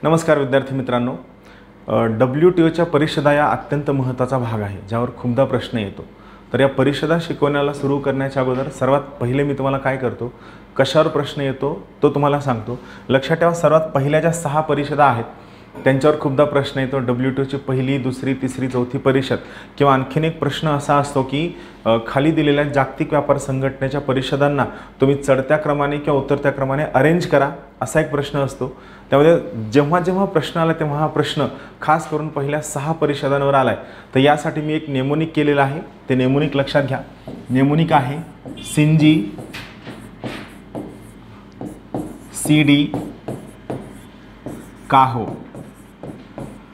नमस्कार विद्यार्थी मित्रांनो, WTOच्या परिषदा या अत्यंत महत्त्वाचा भाग आहे ज्यावर खूपदा प्रश्न येतो। तर या परिषदा शिकवण्याला सुरू करण्याच्या अगोदर सर्वात पहिले मी तुम्हाला काय करतो, कशावर प्रश्न येतो तो तुम्हाला सांगतो। लक्षात ठेवा, सर्वात पहिल्या ज्या 6 परिषदा आहेत त्यांच्यावर खूपदा प्रश्न येतो। WTOची पहिली, दुसरी, तिसरी, चौथी परिषद किंवा आणखीन एक प्रश्न असा असतो की खाली दिलेल्या जागतिक व्यापार संघटनेच्या परिषदांना तुम्ही चढत्या क्रमाने किंवा उतरत्या क्रमाने अरेंज करा, असा एक प्रश्न असतो। त्यामध्ये जेव्हा जेव्हा प्रश्न आला तेव्हा हा प्रश्न खास करून पहिल्या 6 परिषदांवर आलाय। तर यासाठी मी एक नेमोनिक केलेला आहे, ते नेमोनिक लक्षात घ्या। नेमोनिक आहे सिंजी, सीडी, काहो।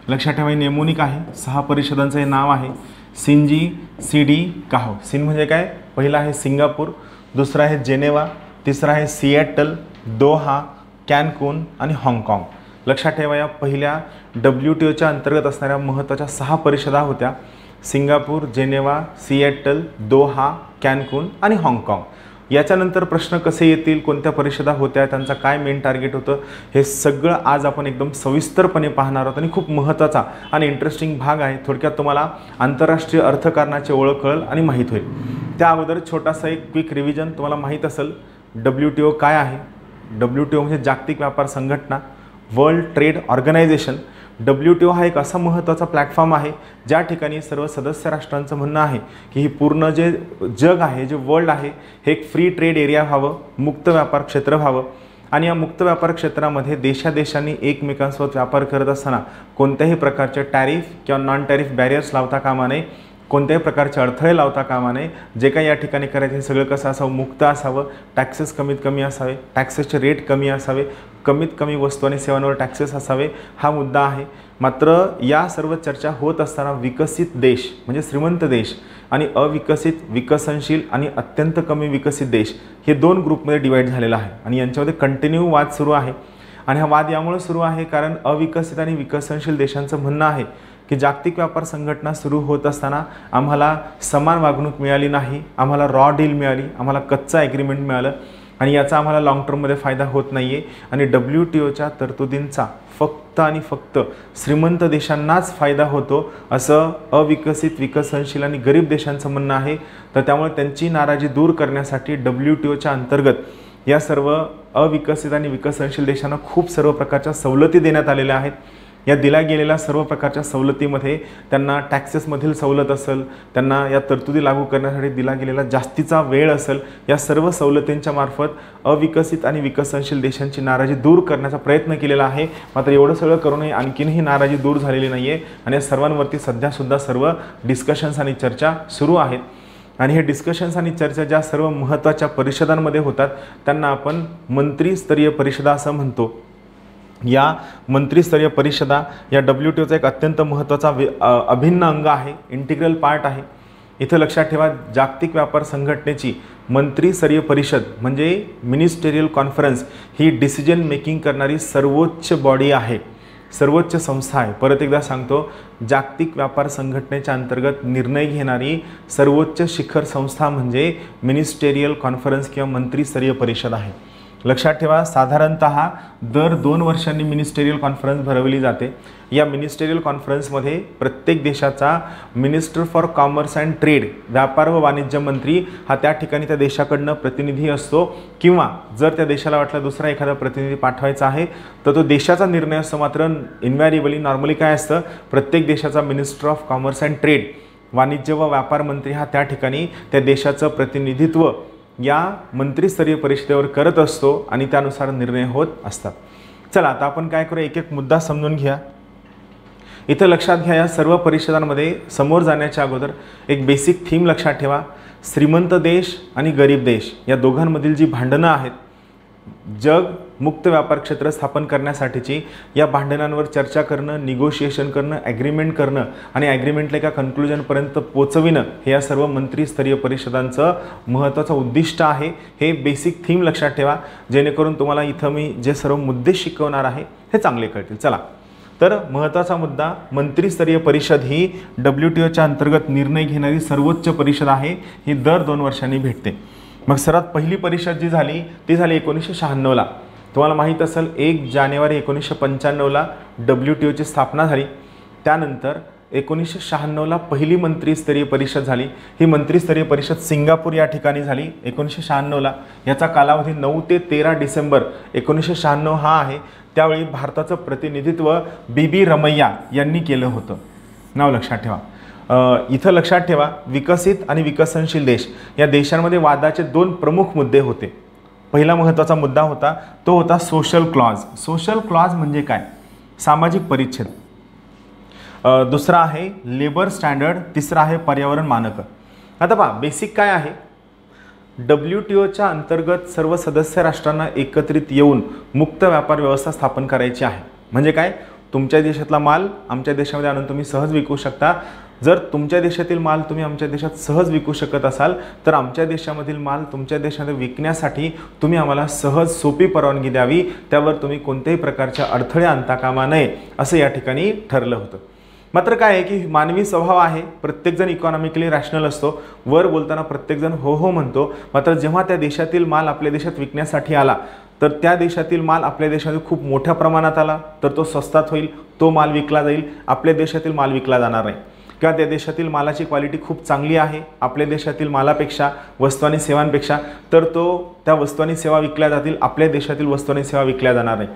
लक्षात ठेवा, नेमोनिक आहे, 6 परिषदांचं हे नाव आहे सिंजी, सीडी, काहो। सिन म्हणजे काय, पहिला आहे सिंगापूर, दुसरा आहे जेनेवा, तिसरा आहे सिएटल, दोहा, कॅनकून आणि हाँगकाँग। लक्षात ठेवा, या पहिल्या WTOच्या अंतर्गत असणाऱ्या महत्त्वाच्या 6 परिषदा होत्या सिंगापूर, जेनेवा, सिएटल, दोहा, कॅनकून आणि हाँगकाँग। याच्यानंतर प्रश्न कसे येतील, कोणत्या परिषदा होत्या, त्यांचा काय मेन टार्गेट होतं, हे सगळं आज आपण एकदम सविस्तरपणे पाहणार आहोत। आणि खूप महत्त्वाचा आणि इंटरेस्टिंग भाग आहे। थोडक्यात तुम्हाला आंतरराष्ट्रीय अर्थकारणाची ओळख कळेल आणि माहीत होईल। त्या अगोदर छोटासा एक क्विक रिव्हिजन। तुम्हाला माहीत असेल WTO काय आहे। WTO म्हणजे जागतिक व्यापार संघटना, वर्ल्ड ट्रेड ऑर्गनायझेशन। WTO हा एक असा महत्त्वाचा प्लॅटफॉर्म आहे ज्या ठिकाणी सर्व सदस्य राष्ट्रांचं म्हणणं आहे की ही पूर्ण जे जग आहे, जे वर्ल्ड आहे, हे एक फ्री ट्रेड एरिया व्हावं, मुक्त व्यापार क्षेत्र व्हावं। आणि या मुक्त व्यापार क्षेत्रामध्ये देशांनी एकमेकांसोबत व्यापार करत असताना कोणत्याही प्रकारचे टॅरिफ किंवा नॉन टॅरिफ बॅरियर्स लावता कामा नये, कोणत्याही प्रकारचे अडथळे लावता कामा नये। जे काही या ठिकाणी करायचे हे सगळं कसं असावं, मुक्त असावं, टॅक्सेस कमीत कमी असावे, टॅक्सेसचे रेट कमी असावे, कमीत कमी वस्तू आणि सेवांवर टॅक्सेस असावे, हा मुद्दा आहे। मात्र या सर्व चर्चा होत असताना विकसित देश म्हणजे श्रीमंत देश आणि अविकसित, विकसनशील आणि अत्यंत कमी विकसित देश हे 2 ग्रुपमध्ये डिवाईड झालेला आहे। आणि यांच्यामध्ये कंटिन्यू वाद सुरू आहे। आणि हा वाद यामुळे सुरू आहे कारण अविकसित आणि विकसनशील देशांचं म्हणणं आहे की जागतिक व्यापार संघटना सुरू होत असताना आम्हाला समान वागणूक मिळाली नाही, आम्हाला रॉ डील मिळाली, आम्हाला कच्चा ॲग्रीमेंट मिळालं आणि याचा आम्हाला लाँग टर्ममध्ये फायदा होत नाही आहे। आणि WTOच्या तरतुदींचा फक्त आणि फक्त श्रीमंत देशांनाच फायदा होतो असं अविकसित, विकसनशील आणि गरीब देशांचं म्हणणं आहे। तर त्यामुळे त्यांची नाराजी दूर करण्यासाठी WTOच्या अंतर्गत या सर्व अविकसित आणि विकसनशील देशांना खूप सर्व प्रकारच्या सवलती देण्यात आलेल्या आहेत। या दिल्या गेलेल्या सर्व प्रकारच्या सवलतीमध्ये त्यांना टॅक्सेसमधील सवलत असेल, त्यांना या तरतुदी लागू करण्यासाठी दिला गेलेला जास्तीचा वेळ असेल, या सर्व सवलतींच्या मार्फत अविकसित आणि विकसनशील देशांची नाराजी दूर करण्याचा प्रयत्न केलेला आहे। मात्र एवढं सगळं करूनही आणखीनही नाराजी दूर झालेली नाही आहे आणि या सर्वांवरती सध्यासुद्धा सर्व डिस्कशन्स आणि चर्चा सुरू आहेत। आणि हे डिस्कशन्स आणि चर्चा ज्या सर्व महत्त्वाच्या परिषदांमध्ये होतात त्यांना आपण मंत्रीस्तरीय परिषदा असं म्हणतो। या मंत्रीस्तरीय परिषदा या WTOचा एक अत्यंत महत्त्वाचा अभिन्न अंग आहे, इंटिग्रल पार्ट आहे। इथे लक्षात ठेवा, जागतिक व्यापार संघटनेची मंत्रीस्तरीय परिषद म्हणजे मिनिस्टेरियल कॉन्फरन्स ही डिसिजन मेकिंग करणारी सर्वोच्च बॉडी आहे, सर्वोच्च संस्था आहे। परत एकदा सांगतो, जागतिक व्यापार संघटनेच्या अंतर्गत निर्णय घेणारी सर्वोच्च शिखर संस्था म्हणजे मिनिस्टेरियल कॉन्फरन्स किंवा मंत्रीस्तरीय परिषद आहे। लक्षात ठेवा, साधारणतः दर 2 वर्षांनी मिनिस्टेरियल कॉन्फरन्स भरवली जाते। या मिनिस्टेरियल कॉन्फरन्समध्ये प्रत्येक देशाचा minister for commerce and trade, व्यापार व वाणिज्य मंत्री हा त्या ठिकाणी त्या देशाकडनं प्रतिनिधी असतो। किंवा जर त्या देशाला वाटलं दुसरा एखादा प्रतिनिधी पाठवायचा आहे तर तो देशाचा निर्णय असतो। मात्र इन्व्हॅरिएबली नॉर्मली काय असतं, प्रत्येक देशाचा minister of commerce and trade, वाणिज्य व व्यापार मंत्री हा त्या ठिकाणी त्या देशाचं प्रतिनिधित्व या मंत्रीस्तरीय परिषदेवर करत असतो आणि त्यानुसार निर्णय होत असतात। चला आता आपण काय करूया, एक एक मुद्दा समजून घ्या। इथं लक्षात घ्या, या सर्व परिषदांमध्ये समोर जाण्याच्या अगोदर एक बेसिक थीम लक्षात ठेवा। श्रीमंत देश आणि गरीब देश या दोघांमधील जी भांडणं आहेत, जग मुक्त व्यापार क्षेत्र स्थापन करण्यासाठीची या भांडणांवर चर्चा करणं, निगोशिएशन करणं, ॲग्रीमेंट करणं आणि ॲग्रीमेंटला एका कन्क्लुजनपर्यंत पोचविणं हे या सर्व मंत्रीस्तरीय परिषदांचं महत्त्वाचं उद्दिष्ट आहे। हे बेसिक थीम लक्षात ठेवा, जेणेकरून तुम्हाला इथं मी जे सर्व मुद्दे शिकवणार आहे हे चांगले कळतील। चला तर महत्त्वाचा मुद्दा, मंत्रीस्तरीय परिषद ही WTOच्या अंतर्गत निर्णय घेणारी सर्वोच्च परिषद आहे। ही दर 2 वर्षांनी भेटते। मग सर्वात पहिली परिषद जी झाली ती झाली 1996ला। तुम्हाला माहीत असेल 1 जानेवारी 1995ला WTOची स्थापना झाली. त्यानंतर 1996ला पहिली मंत्रिस्तरीय परिषद झाली. ही मंत्रिस्तरीय परिषद सिंगापूर या ठिकाणी झाली 1996ला. याचा कालावधी 9 ते 13 डिसेंबर 1996 हा आहे. त्यावेळी भारताचं प्रतिनिधित्व BB रमैया यांनी केलं होतं. नाव लक्षात ठेवा. इथं लक्षात ठेवा, विकसित आणि विकसनशील देश या देशांमध्ये वादाचे 2 प्रमुख मुद्दे होते. पहिला महत्त्वाचा मुद्दा होता तो होता सोशल क्लॉज. सोशल क्लॉज म्हणजे काय? सामाजिक परिच्छेद. दुसरा आहे लेबर स्टँडर्ड. तिसरा आहे पर्यावरण मानक. आता पहा, बेसिक काय आहे, WTOच्या अंतर्गत सर्व सदस्य राष्ट्रांना एकत्रित येऊन मुक्त व्यापार व्यवस्था स्थापन करायची आहे. म्हणजे काय, तुमच्या देशातला माल आमच्या देशामध्ये आणून तुम्ही सहज विकू शकता. जर तुमच्या देशातील माल तुम्ही आमच्या देशात सहज विकू शकत असाल तर आमच्या देशामधील माल तुमच्या देशामध्ये विकण्यासाठी तुम्ही आम्हाला सहज सोपी परवानगी द्यावी. त्यावर तुम्ही कोणत्याही प्रकारच्या अडथळे आणता कामा नये असं या ठिकाणी ठरलं होतं. मात्र काय आहे की मानवी स्वभाव आहे, प्रत्येकजण इकॉनॉमिकली रॅशनल असतो. वर बोलताना प्रत्येकजण हो हो म्हणतो. मात्र जेव्हा त्या देशातील माल आपल्या देशात विकण्यासाठी आला तर त्या देशातील माल आपल्या देशामध्ये खूप मोठ्या प्रमाणात आला तर तो स्वस्तात होईल, तो माल विकला जाईल. आपल्या देशातील माल विकला जाणार नाही. किंवा त्या देशातील मालाची क्वालिटी खूप चांगली आहे आपल्या देशातील मालापेक्षा, वस्तू आणि सेवांपेक्षा, तर त्या वस्तू आणि सेवा विकल्या जातील, आपल्या देशातील वस्तू आणि सेवा विकल्या जाणार नाही.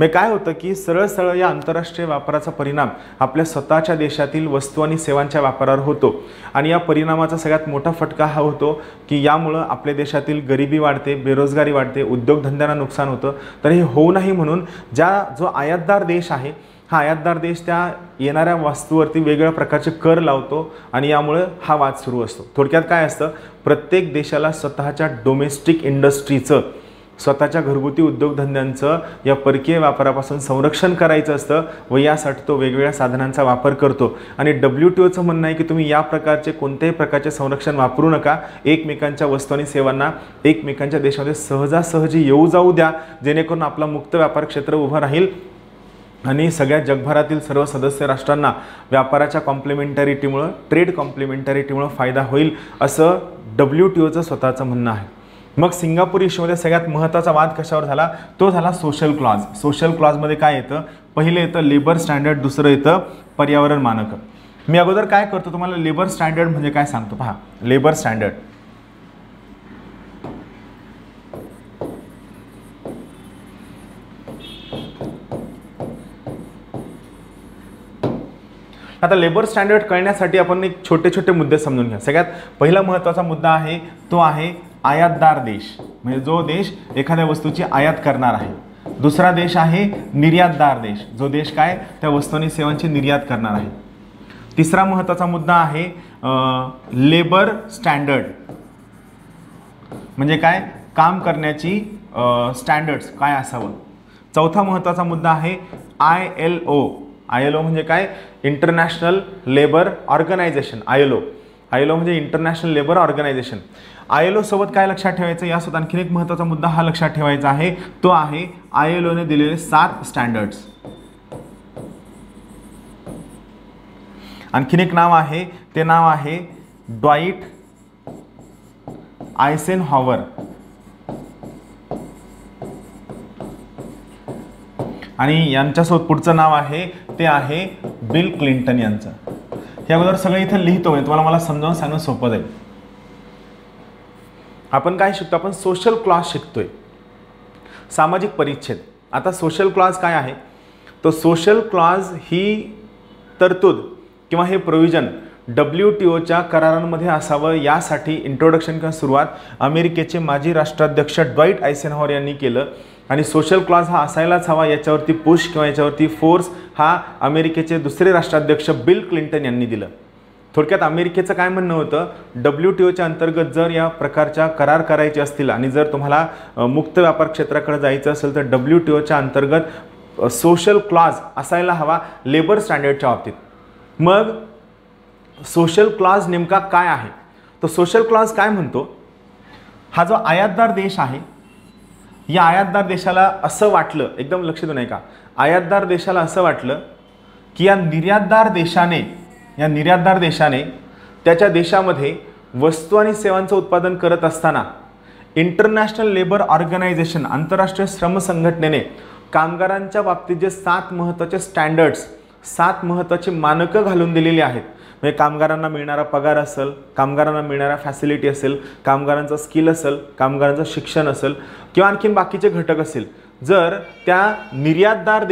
मग काय होतं की सरळ सरळ या आंतरराष्ट्रीय व्यापाराचा परिणाम आपल्या स्वतःच्या देशातील वस्तू आणि सेवांच्या व्यापारावर होतो. आणि या परिणामाचा सगळ्यात मोठा फटका हा होतो की यामुळं आपल्या देशातील गरिबी वाढते, बेरोजगारी वाढते, उद्योगधंद्यांना नुकसान होतं. तर हे होऊ नये म्हणून जो आयातदार देश आहे हा आयातदार देश त्या येणाऱ्या वस्तूवरती वेगवेगळ्या प्रकारचे कर लावतो आणि यामुळे हा वाद सुरू असतो. थोडक्यात काय असतं, प्रत्येक देशाला स्वतःच्या डोमेस्टिक इंडस्ट्रीचं, स्वतःच्या घरगुती उद्योगधंद्यांचं या परकीय व्यापारापासून संरक्षण करायचं असतं व यासाठी तो वेगवेगळ्या साधनांचा वापर करतो. आणि WTOचं म्हणणं आहे की तुम्ही या प्रकारचे कोणत्याही प्रकारचे संरक्षण वापरू नका. एकमेकांच्या वस्तू आणि सेवांना एकमेकांच्या देशामध्ये सहजासहजी येऊ जाऊ द्या, जेणेकरून आपला मुक्त व्यापार क्षेत्र उभं राहील आणि सगळ्या जगभरातील सर्व सदस्य राष्ट्रांना व्यापाराच्या कॉम्प्लिमेंटॅरिटीमुळं, ट्रेड कॉम्प्लिमेंटॅरिटीमुळं फायदा होईल असं WTOचं स्वतःचं म्हणणं आहे. मग सिंगापूर इश्यूमध्ये सगळ्यात महत्त्वाचा वाद कशावर झाला, तो झाला सोशल क्लॉज. सोशल क्लॉजमध्ये काय येतं, पहिलं येतं लेबर स्टँडर्ड, दुसरं येतं पर्यावरण मानक. मी अगोदर काय करतो तुम्हाला लेबर स्टँडर्ड म्हणजे काय सांगतो. पहा, लेबर स्टँडर्ड आता लेबर स्टँडर्ड कळण्यासाठी आपण एक छोटे छोटे मुद्दे समजून घ्या. सगळ्यात पहिला महत्त्वाचा मुद्दा आहे तो आहे आयातदार देश, म्हणजे जो देश एखाद्या वस्तूची आयात करणार आहे. दुसरा देश आहे निर्यातदार देश, जो देश काय त्या वस्तू आणि सेवांची निर्यात करणार आहे. तिसरा महत्त्वाचा मुद्दा आहे लेबर स्टँडर्ड, म्हणजे काय काम करण्याची स्टँडर्ड्स काय असावं. चौथा महत्त्वाचा मुद्दा आहे ILO. ILO म्हणजे काय, इंटरनॅशनल लेबर ऑर्गनायझेशन. ILO म्हणजे इंटरनॅशनल लेबर ऑर्गनायझेशन. ILO सोबत काय लक्षात ठेवायचं, यासोबत आणखीन एक महत्त्वाचा मुद्दा हा लक्षात ठेवायचा आहे, तो आहे ILOने दिलेले 7 स्टँडर्ड्स. आणखीन एक नाव आहे, ते नाव आहे ड्वाइट आयसेनहॉवर. आणि यांच्यासोबत पुढचं नाव आहे ते आहे बिल क्लिंटन यांचं. हे अगोदर सगळं इथं लिहितो, म्हणजे तुम्हाला मला समजावून सांगणं सोपं जाईल. आपण काय शिकतो, आपण सोशल क्लॉज शिकतोय, सामाजिक परिच्छेद. आता सोशल क्लॉज काय आहे, तो सोशल क्लॉज ही तरतूद किंवा हे प्रोव्हिजन WTOच्या करारांमध्ये असावं यासाठी इंट्रोडक्शन किंवा सुरुवात अमेरिकेचे माजी राष्ट्राध्यक्ष ड्वाइट आयसेनहॉवर यांनी केलं. आणि सोशल क्लॉज हा असायलाच हवा याच्यावरती पुश किंवा याच्यावरती फोर्स हा अमेरिकेचे दुसरे राष्ट्राध्यक्ष बिल क्लिंटन यांनी दिलं. थोडक्यात अमेरिकेचं काय म्हणणं होतं, WTOच्या अंतर्गत जर या प्रकारच्या करार करायचे असतील आणि जर तुम्हाला मुक्त व्यापार क्षेत्राकडे जायचं असेल तर WTOच्या अंतर्गत सोशल क्लॉज असायला हवा लेबर स्टँडर्डच्या बाबतीत. मग सोशल क्लॉज नेमका काय आहे, तो सोशल क्लॉज काय म्हणतो, हा जो आयातदार देश आहे या आयातदार देशाला असं वाटलं, एकदम लक्ष देऊ नये का, आयातदार देशाला असं वाटलं की या निर्यातदार देशाने त्याच्या देशामध्ये वस्तू आणि सेवांचं उत्पादन करत असताना इंटरनॅशनल लेबर ऑर्गनायझेशन, आंतरराष्ट्रीय श्रम संघटनेने कामगारांच्या बाबतीत जे 7 महत्त्वाचे स्टँडर्ड्स, 7 महत्त्वाची मानकं घालून दिलेली आहेत. म्हणजे कामगारांना मिळणारा पगार असेल, कामगारांना मिळणारा फॅसिलिटी असेल, कामगारांचं स्किल असेल, कामगारांचं शिक्षण असेल किंवा आणखीन बाकीचे घटक असेल. जर त्या निर्यातदार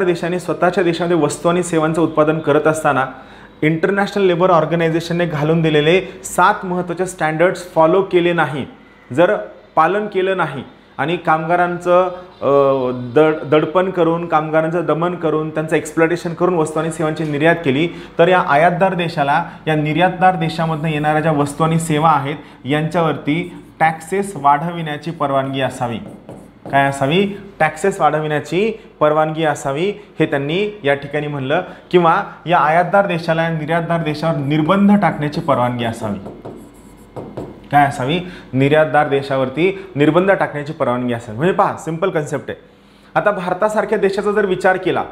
देशाने स्वतःच्या देशामध्ये वस्तू आणि सेवांचं उत्पादन करत असताना इंटरनॅशनल लेबर ऑर्गनायझेशनने घालून दिलेले 7 महत्त्वाचे स्टँडर्ड्स फॉलो केले नाही, जर पालन केलं नाही आणि कामगारांचं दडपण करून, कामगारांचं दमन करून, त्यांचं एक्सप्लॉयटेशन करून वस्तू आणि सेवांची निर्यात केली, तर या आयातदार देशाला या निर्यातदार देशामधून येणाऱ्या ज्या वस्तू आणि सेवा आहेत यांच्यावरती टॅक्सेस वाढविण्याची परवानगी असावी. काय असावी? टॅक्सेस वाढविण्याची परवानगी असावी, हे त्यांनी या ठिकाणी म्हणलं. किंवा या आयातदार देशाला या निर्यातदार देशावर निर्बंध टाकण्याची परवानगी असावी. काय असावी? निर्यातदार देशावरती निर्बंध टाकण्याची परवानगी असावी. म्हणजे पहा, सिंपल कन्सेप्ट आहे. आता भारतासारख्या देशाचा जर विचार केला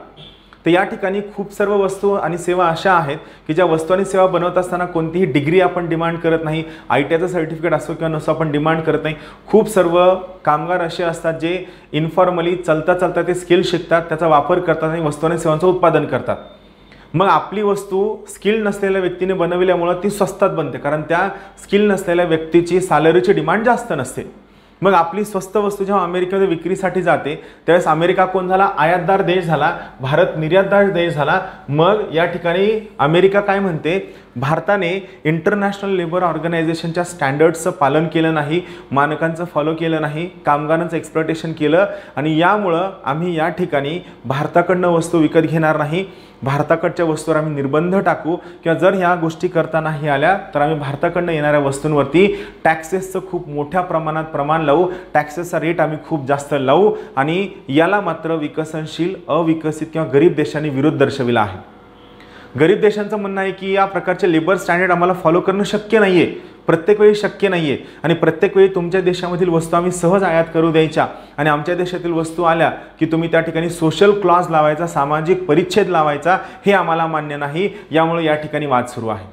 तर या ठिकाणी खूप सर्व वस्तू आणि सेवा अशा आहेत की ज्या वस्तू आणि सेवा बनवत असताना कोणतीही डिग्री आपण डिमांड करत नाही, ITIचं सर्टिफिकेट असो किंवा नसो आपण डिमांड करत नाही. खूप सर्व कामगार असे असतात जे इन्फॉर्मली चालता चालता ते स्किल शिकतात, त्याचा वापर करतात आणि वस्तू आणि सेवांचं उत्पादन करतात. मग आपली वस्तू स्किल नसलेल्या व्यक्तीने बनविल्यामुळं ती स्वस्तात बनते, कारण त्या स्किल नसलेल्या व्यक्तीची सॅलरीची डिमांड जास्त नसते. मग आपली स्वस्त वस्तू जेव्हा अमेरिकेमध्ये विक्रीसाठी जाते त्यावेळेस अमेरिका कोण झाला? आयातदार देश झाला, भारत निर्यातदार देश झाला. मग या ठिकाणी अमेरिका काय म्हणते? भारताने इंटरनॅशनल लेबर ऑर्गनायझेशनच्या स्टँडर्ड्सचं पालन केलं नाही, मानकांचं फॉलो केलं नाही, कामगारांचं एक्सप्लॉयटेशन केलं आणि यामुळं आम्ही या ठिकाणी भारताकडनं वस्तू विकत घेणार नाही, भारताकडच्या वस्तूवर आम्ही निर्बंध टाकू किंवा जर ह्या गोष्टी करता नाही आल्या तर आम्ही भारताकडनं येणाऱ्या वस्तूंवरती टॅक्सेसचं खूप मोठ्या प्रमाणात प्रमाण लावू, टॅक्सेसचा रेट आम्ही खूप जास्त लावू. आणि याला मात्र विकसनशील, अविकसित किंवा गरीब देशांनी विरोध दर्शविला आहे. गरीब देशांचं म्हणणं आहे की या प्रकारचे लेबर स्टँडर्ड आम्हाला फॉलो करणं शक्य नाही आहे, प्रत्येक वेळी शक्य नाही आहे आणि प्रत्येक वेळी तुमच्या देशामधील वस्तू आम्ही सहज आयात करू द्यायच्या आणि आमच्या देशातील वस्तू आल्या की तुम्ही त्या ठिकाणी सोशल क्लॉज लावायचा, सामाजिक परिच्छेद लावायचा, हे आम्हाला मान्य नाही. यामुळे या ठिकाणी वाद सुरू आहे.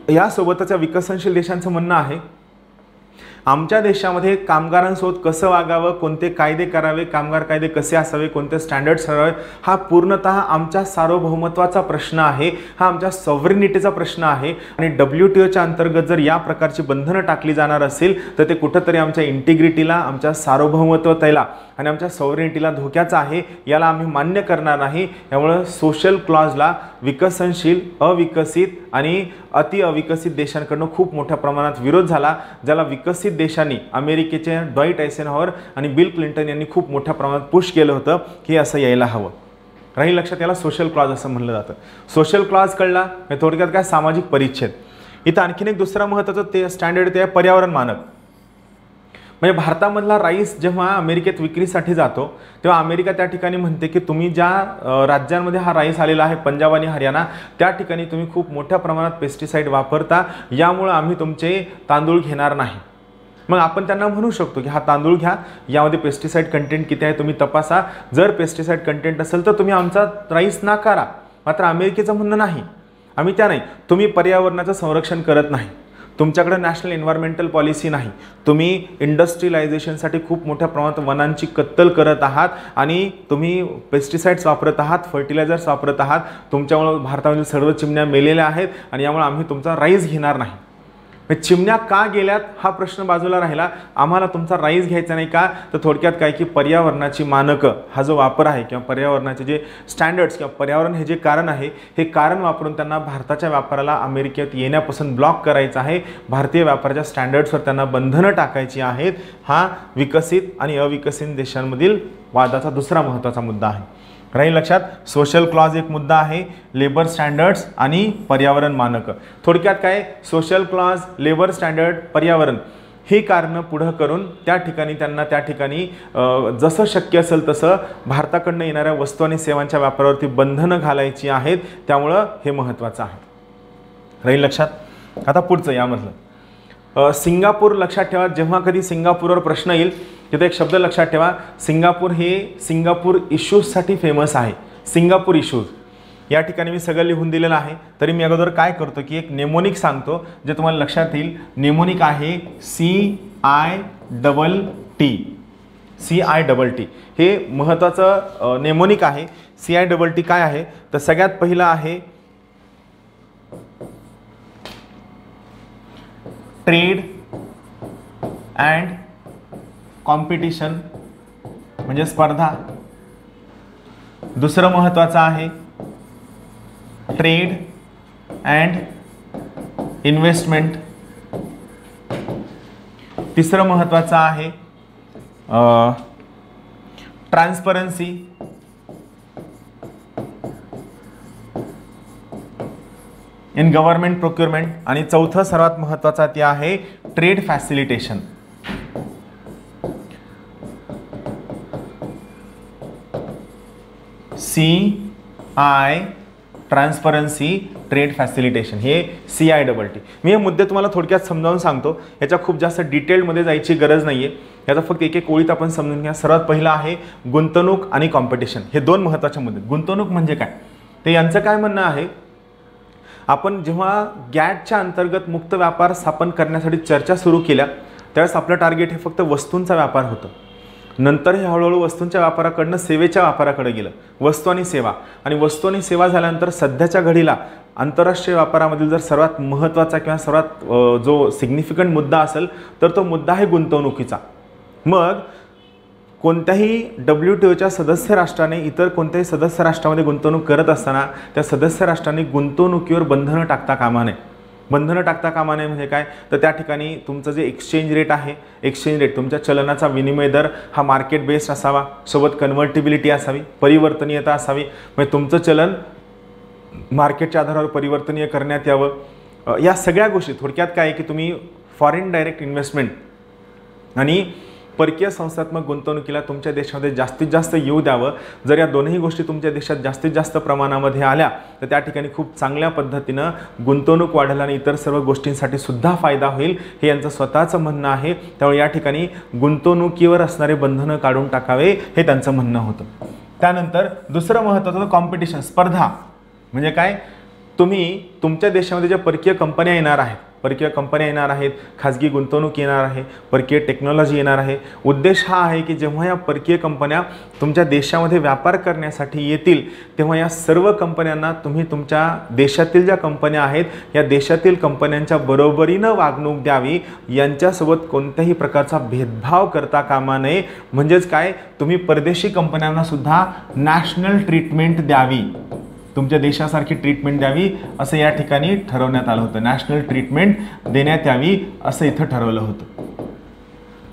यासोबतच या विकसनशील देशांचं म्हणणं आहे आमच्या देशामध्ये कामगारांसोबत कसं वागावं, कोणते कायदे करावे, कामगार कायदे कसे असावे, कोणते स्टँडर्ड्स ठरावे, हा पूर्णतः आमच्या सार्वभौमत्वाचा प्रश्न आहे, हा आमच्या सॉव्हरेनिटीचा प्रश्न आहे. आणि WTOच्या अंतर्गत जर या प्रकारची बंधनं टाकली जाणार असेल तर ते कुठंतरी आमच्या इंटिग्रिटीला, आमच्या सार्वभौमत्वतेला आणि आमच्या सॉव्हरेनिटीला धोक्याचं आहे. याला आम्ही मान्य करणार नाही. त्यामुळं सोशल क्लॉजला विकसनशील, अविकसित आणि अति अविकसित देशांकडून खूप मोठ्या प्रमाणात विरोध झाला, ज्याला विकसित देशांनी, अमेरिकेचे ड्वाइट आयसेनहॉवर आणि बिल क्लिंटन यांनी खूप मोठ्या प्रमाणात पुश केलं होतं की असं यायला हवं. राहील लक्षात, याला सोशल क्लॉज असं म्हणलं जातं. सोशल क्लॉज कळला, थोडक्यात काय? सामाजिक परिच्छेद. इथं आणखीन एक दुसरा महत्त्वाचं ते स्टँडर्ड ते पर्यावरण मानक. म्हणजे भारतामधला राईस जेव्हा अमेरिकेत विक्रीसाठी जातो तेव्हा अमेरिका त्या ठिकाणी म्हणते की तुम्ही ज्या राज्यांमध्ये हा राईस आलेला आहे, पंजाब आणि हरियाणा, त्या ठिकाणी तुम्ही खूप मोठ्या प्रमाणात पेस्टिसाईड वापरता, यामुळे आम्ही तुमचे तांदूळ घेणार नाही. मग आपण त्यांना म्हणू शकतो की हा तांदूळ घ्या, यामध्ये पेस्टिसाईड कंटेंट किती आहे तुम्ही तपासा, जर पेस्टिसाईड कंटेंट असेल तर तुम्ही आमचा राईस नाकारा. मात्र अमेरिकेचं म्हणणं नाही, आम्ही त्या नाही, तुम्ही पर्यावरणाचं संरक्षण करत नाही, तुमच्याकडे नॅशनल एन्व्हायरमेंटल पॉलिसी नाही, तुम्ही इंडस्ट्रियलायझेशनसाठी खूप मोठ्या प्रमाणात वनांची कत्तल करत आहात आणि तुम्ही पेस्टिसाइड्स वापरत आहात, फर्टिलायझर्स वापरत आहात, तुमच्यामुळे भारतामधील सर्व चिमण्या मेलेल्या आहेत आणि यामुळे आम्ही तुमचा राईस घेणार नाही. चिमण्या का गेल्यात हा प्रश्न बाजूला राहिला, आम्हाला तुमचा राईस घ्यायचा नाही का? तर थोडक्यात काय की पर्यावरणाची मानकं हा जो वापर आहे किंवा पर्यावरणाचे जे स्टँडर्ड्स किंवा पर्यावरण हे जे कारण आहे, हे कारण वापरून त्यांना भारताच्या व्यापाराला अमेरिकेत येण्यापासून ब्लॉक करायचं आहे, भारतीय व्यापाराच्या स्टँडर्ड्सवर त्यांना बंधनं टाकायची आहेत. हा विकसित आणि अविकसित देशांमधील वादाचा दुसरा महत्त्वाचा मुद्दा आहे. राहील लक्षात, सोशल क्लॉज एक मुद्दा आहे, लेबर स्टँडर्ड्स आणि पर्यावरण मानकं. थोडक्यात काय? सोशल क्लॉज, लेबर स्टँडर्ड, पर्यावरण ही कारणं पुढं करून त्या ठिकाणी त्यांना त्या ठिकाणी जसं शक्य असेल तसं भारताकडनं येणाऱ्या वस्तू आणि सेवांच्या व्यापारावरती बंधनं घालायची आहेत. त्यामुळं हे महत्त्वाचं आहे. राहील लक्षात. आता पुढचं यामधलं सिंगापूर लक्षात ठेवा. जेव्हा कधी सिंगापूरवर प्रश्न येईल तिथे एक शब्द लक्षात ठेवा, सिंगापूर हे सिंगापूर इश्यूजसाठी फेमस आहे. सिंगापूर इश्यूज या ठिकाणी मी सगळं लिहून दिलेलं आहे, तरी मी अगोदर काय करतो की एक नेमोनिक सांगतो जे तुम्हाला लक्षात येईल. नेमोनिक आहे CITT. CITT हे महत्त्वाचं नेमोनिक आहे. CITT काय आहे तर सगळ्यात पहिलं आहे ट्रेड अँड कॉम्पिटिशन म्हणजे स्पर्धा. दुसरं महत्त्वाचं आहे ट्रेड अँड इन्व्हेस्टमेंट. तिसरं महत्त्वाचं आहे ट्रान्सपरन्सी. In government procurement. आणि चौथं सर्वात महत्त्वाचं ते आहे trade facilitation. CI transparency trade facilitation हे CITT. मी हे मुद्दे तुम्हाला थोडक्यात समजावून सांगतो, याच्या खूप जास्त डिटेलमध्ये जायची गरज नाही आहे. याचा फक्त एक एक ओळीत आपण समजून घ्या. सर्वात पहिला आहे गुंतवणूक आणि कॉम्पिटिशन. हे दोन महत्त्वाचे मुद्दे. गुंतवणूक म्हणजे काय तर यांचं काय म्हणणं आहे, आपण जेव्हा गॅटच्या अंतर्गत मुक्त व्यापार स्थापन करण्यासाठी चर्चा सुरू केल्या त्यावेळेस आपलं टार्गेट हे फक्त वस्तूंचा व्यापार होतं. नंतर हे हळूहळू वस्तूंच्या व्यापाराकडनं सेवेच्या व्यापाराकडे गेलं. वस्तू आणि सेवा, आणि वस्तू आणि सेवा झाल्यानंतर सध्याच्या घडीला आंतरराष्ट्रीय व्यापारामधील जर सर्वात महत्त्वाचा किंवा सर्वात जो सिग्निफिकंट मुद्दा असेल तर तो मुद्दा आहे गुंतवणुकीचा. मग कोणत्याही WTOच्या सदस्य राष्ट्राने इतर कोणत्याही सदस्य राष्ट्रामध्ये गुंतवणूक करत असताना त्या सदस्य राष्ट्रांनी गुंतवणुकीवर बंधनं टाकता कामा नये. बंधनं टाकता कामा नये म्हणजे काय तर त्या ठिकाणी तुमचं जे एक्सचेंज रेट आहे, एक्सचेंज रेट तुमच्या चलनाचा विनिमय दर हा मार्केट बेस्ड असावा, सोबत कन्व्हर्टिबिलिटी असावी, परिवर्तनीयता असावी. म्हणजे तुमचं चलन मार्केटच्या आधारावर परिवर्तनीय करण्यात यावं. या सगळ्या गोष्टी थोडक्यात काय आहे की तुम्ही फॉरेन डायरेक्ट इन्व्हेस्टमेंट आणि परकीय संस्थात्मक गुंतवणुकीला तुमच्या देशामध्ये जास्तीत जास्त येऊ द्यावं. जर या दोन्ही गोष्टी तुमच्या देशात जास्तीत जास्त प्रमाणामध्ये आल्या तर त्या ठिकाणी खूप चांगल्या पद्धतीनं गुंतवणूक वाढेल आणि इतर सर्व गोष्टींसाठी सुद्धा फायदा होईल, हे यांचं स्वतःचं म्हणणं आहे. त्यामुळे या ठिकाणी गुंतवणुकीवर असणारे बंधनं काढून टाकावे हे त्यांचं म्हणणं होतं. त्यानंतर दुसरं महत्त्वाचं कॉम्पिटिशन, स्पर्धा. म्हणजे काय, तुम्ही तुमच्या देशामध्ये ज्या परकीय कंपन्या येणार आहेत, खाजगी गुंतवणूक येणार आहे, परकीय टेक्नॉलॉजी येणार आहे. उद्देश हा आहे की जेव्हा या परकीय कंपन्या तुमच्या देशामध्ये व्यापार करण्यासाठी येतील तेव्हा या सर्व कंपन्यांना तुम्ही तुमच्या देशातील ज्या कंपन्या आहेत या देशातील कंपन्यांच्या बरोबरीनं वागणूक द्यावी. यांच्यासोबत कोणत्याही प्रकारचा भेदभाव करता कामा नये. म्हणजेच काय, तुम्ही परदेशी कंपन्यांना सुद्धा नॅशनल ट्रीटमेंट द्यावी, तुमच्या देशासारखी ट्रीटमेंट द्यावी असं या ठिकाणी ठरवण्यात आलं होतं. नॅशनल ट्रीटमेंट देण्यात यावी असं इथं ठरवलं होतं.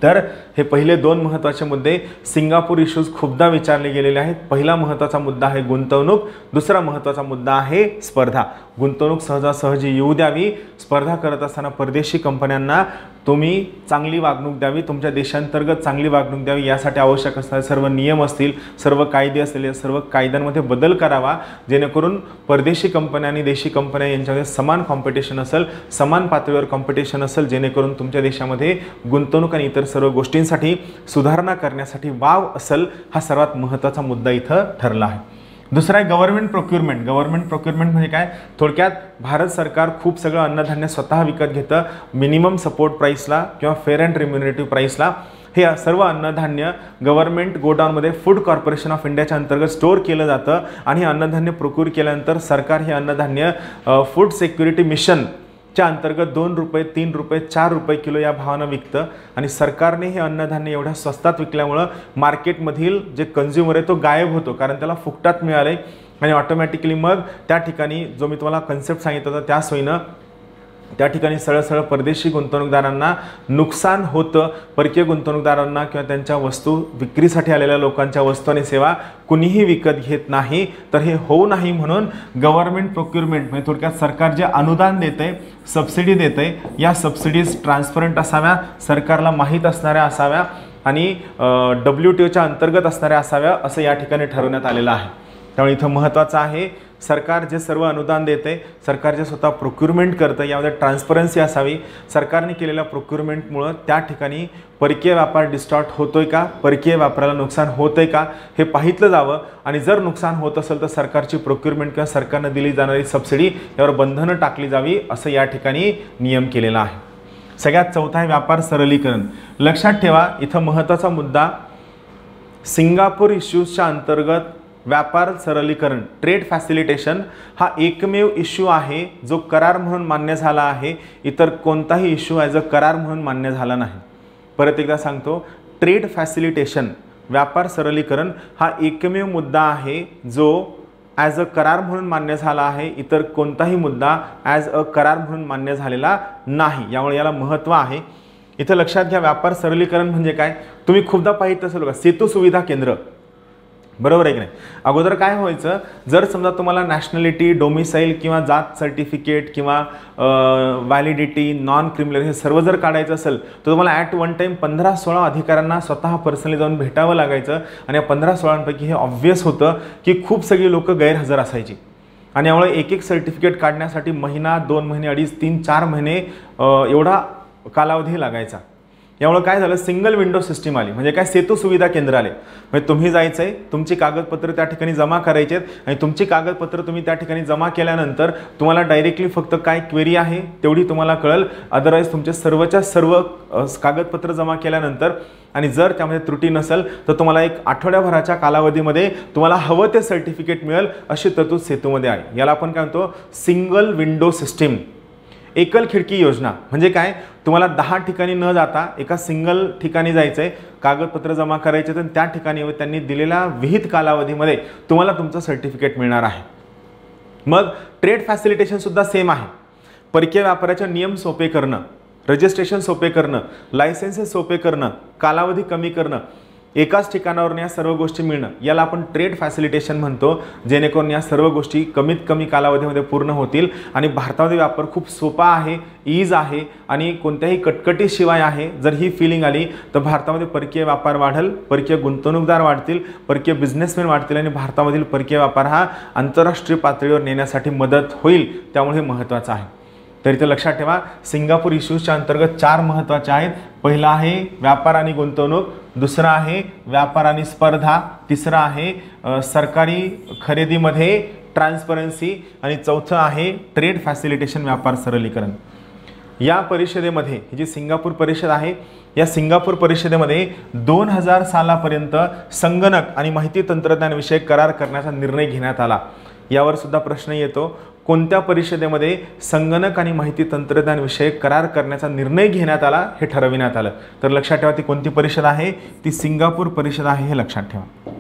तर हे पहिले दोन महत्त्वाचे मुद्दे सिंगापूर इश्यूज खूपदा विचारले गेलेले आहेत. पहिला महत्त्वाचा मुद्दा आहे गुंतवणूक, दुसरा महत्त्वाचा मुद्दा आहे स्पर्धा. गुंतवणूक सहजासहजी येऊ द्यावी, स्पर्धा करत असताना परदेशी कंपन्यांना तुम्ही चांगली वागणूक द्यावी, तुमच्या देशांतर्गत चांगली वागणूक द्यावी. यासाठी आवश्यक असणारे सर्व नियम असतील, सर्व कायदे असतील, या सर्व कायद्यांमध्ये बदल करावा जेणेकरून परदेशी कंपन्या आणि देशी कंपन्या यांच्यामध्ये समान कॉम्पिटिशन असेल, समान पातळीवर कॉम्पिटिशन असेल, जेणेकरून तुमच्या देशामध्ये गुंतवणूक आणि इतर सर्व गोष्टींसाठी सुधारणा करण्यासाठी वाव असेल. हा सर्वात महत्त्वाचा मुद्दा इथं ठरला आहे. दुसरा आहे गव्हर्नमेंट प्रोक्युरमेंट. गव्हर्नमेंट प्रोक्युरमेंट म्हणजे काय, थोडक्यात भारत सरकार खूप सगळं अन्नधान्य स्वतः विकत घेतं मिनिमम सपोर्ट प्राईसला किंवा फेअर अँड रिम्युनरेटिव्ह प्राईसला. हे सर्व अन्नधान्य गव्हर्नमेंट गोडाऊनमध्ये फूड कॉर्पोरेशन ऑफ इंडियाच्या अंतर्गत स्टोअर केलं जातं आणि हे अन्नधान्य प्रोक्यूर केल्यानंतर सरकार हे अन्नधान्य फूड सिक्युरिटी मिशनच्या अंतर्गत 2 रुपये, 3 रुपये, 4 रुपये किलो या भावानं विकतं. आणि सरकारने हे अन्नधान्य एवढ्या स्वस्तात विकल्यामुळं मार्केटमधील जे कन्झ्युमर आहे तो गायब होतो, कारण त्याला फुकटात मिळाले आणि ऑटोमॅटिकली मग त्या ठिकाणी जो मी तुम्हाला कन्सेप्ट सांगितलं होतं त्या सोयीनं त्या ठिकाणी सरळ परदेशी गुंतवणूकदारांना नुकसान होतं. परकीय गुंतवणूकदारांना किंवा त्यांच्या वस्तू विक्रीसाठी आलेल्या लोकांच्या वस्तू आणि सेवा कुणीही विकत घेत नाही. तर हे होऊ नाही म्हणून गव्हर्नमेंट प्रोक्युरमेंट म्हणजे थोडक्यात सरकार जे अनुदान देते, सबसिडी देते, या सबसिडीज ट्रान्सपरंट असाव्या, सरकारला माहीत असणाऱ्या असाव्या आणि WTOच्या अंतर्गत असणाऱ्या असाव्या असं या ठिकाणी ठरवण्यात आलेलं आहे. त्यामुळे इथं महत्त्वाचं आहे सरकार जे सर्व अनुदान देते, सरकार जे स्वतः प्रोक्युरमेंट करतं, यामध्ये ट्रान्सपरन्सी असावी. सरकारने केलेल्या प्रोक्युरमेंटमुळं त्या ठिकाणी परकीय व्यापार डिस्टॉर्ट होतोय का, परकीय व्यापाराला नुकसान होतंय का हे पाहितलं जावं. आणि जर नुकसान होत असेल तर सरकारची प्रोक्युरमेंट किंवा सरकारनं दिली जाणारी सबसिडी यावर बंधनं टाकली जावी, असं या ठिकाणी नियम केलेला आहे. सगळ्यात चौथा आहे व्यापार सरलीकरण. लक्षात ठेवा, इथं महत्त्वाचा मुद्दा, सिंगापूर इश्यूजच्या अंतर्गत व्यापार सरलीकरण, ट्रेड फॅसिलिटेशन हा एकमेव इश्यू आहे जो करार म्हणून मान्य झाला आहे. इतर कोणताही इश्यू ॲज अ करार म्हणून मान्य झाला नाही. परत एकदा सांगतो, ट्रेड फॅसिलिटेशन, व्यापार सरलीकरण हा एकमेव मुद्दा आहे जो ॲज अ करार म्हणून मान्य झाला आहे. इतर कोणताही मुद्दा ॲज अ करार म्हणून मान्य झालेला नाही. यामुळे याला महत्त्व आहे. इथं लक्षात घ्या, व्यापार सरलीकरण म्हणजे काय, तुम्ही खूपदा पाहिलं असेल बघा, सेतू सुविधा केंद्र, बरोबर आहे की नाही. अगोदर काय व्हायचं, जर समजा तुम्हाला नॅशनॅलिटी, डोमिसाईल किंवा जात सर्टिफिकेट किंवा व्हॅलिडिटी, नॉन क्रिमिनल हे सर्व जर काढायचं असेल तर तुम्हाला ॲट वन टाईम 15-16 अधिकाऱ्यांना स्वतः पर्सनली जाऊन भेटावं लागायचं. आणि या 15-16 हे ऑब्व्हियस होतं की खूप सगळी लोक गैरहजर असायची. आणि यामुळे एक एक सर्टिफिकेट काढण्यासाठी महिना, 2 महिने, 2.5, 3, 4 महिने एवढा कालावधी लागायचा. यामुळे काय झालं, सिंगल विंडो सिस्टीम आली. म्हणजे काय, सेतू सुविधा केंद्र आले. म्हणजे तुम्ही जायचं आहे, तुमची कागदपत्र त्या ठिकाणी जमा करायची आहेत आणि तुमची कागदपत्र तुम्ही त्या ठिकाणी जमा केल्यानंतर तुम्हाला डायरेक्टली फक्त काय क्वेरी आहे तेवढी तुम्हाला कळेल. अदरवाईज तुमचे सर्वच्या सर्व कागदपत्र जमा केल्यानंतर आणि जर त्यामध्ये त्रुटी नसेल तर तुम्हाला एक आठवड्याभराच्या कालावधीमध्ये तुम्हाला हवं ते सर्टिफिकेट मिळेल, अशी तरतूद सेतूमध्ये आहे. याला आपण काय म्हणतो, सिंगल विंडो सिस्टीम, एकल खिडकी योजना. म्हणजे काय, तुम्हाला 10 ठिकाणी न जाता एका सिंगल ठिकाणी जायचं आहे, कागदपत्र जमा करायचे, तर त्या ठिकाणी त्यांनी दिलेल्या विहित कालावधीमध्ये तुम्हाला तुमचं सर्टिफिकेट मिळणार आहे. मग ट्रेड फॅसिलिटेशन सुद्धा सेम आहे. परकीय व्यापाराचे नियम सोपे करणं, रजिस्ट्रेशन सोपे करणं, लायसन्सेस सोपे करणं, कालावधी कमी करणं, एकाच ठिकाणावरून या सर्व गोष्टी मिळणं, याला आपण ट्रेड फॅसिलिटेशन म्हणतो. जेणेकरून या सर्व गोष्टी कमीत कमी कालावधीमध्ये पूर्ण होतील आणि भारतामध्ये व्यापार खूप सोपा आहे, ईज आहे आणि कोणत्याही कटकटीशिवाय आहे. जर ही फिलिंग आली तर भारतामध्ये परकीय व्यापार वाढेल, परकीय गुंतवणूकदार वाढतील, परकीय बिझनेसमॅन वाढतील आणि भारतामधील परकीय व्यापार हा आंतरराष्ट्रीय पातळीवर नेण्यासाठी मदत होईल. त्यामुळे हे महत्त्वाचं आहे. तर इथे लक्षात ठेवा, सिंगापूर इश्यूजच्या अंतर्गत 4 महत्त्वाचे आहेत. पहिला आहे व्यापार आणि गुंतवणूक, दुसरा आहे व्यापार आणि स्पर्धा, तिसरा आहे सरकारी खरेदीमध्ये ट्रान्सपरन्सी आणि चौथं आहे ट्रेड फॅसिलिटेशन, व्यापार सरलीकरण. या परिषदेमध्ये, ही जी सिंगापूर परिषद आहे, या सिंगापूर परिषदेमध्ये 2000 सालापर्यंत संगणक आणि माहिती तंत्रज्ञानविषयक करार करण्याचा निर्णय घेण्यात आला. यावर सुद्धा प्रश्न येतो, कोणत्या परिषदेमध्ये संगणक आणि माहिती तंत्रज्ञान विषयक करार करण्याचा निर्णय घेण्यात आला हे ठरविण्यात आलं. तर लक्षात ठेवा, ती कोणती परिषद आहे, ती सिंगापूर परिषद आहे, हे लक्षात ठेवा.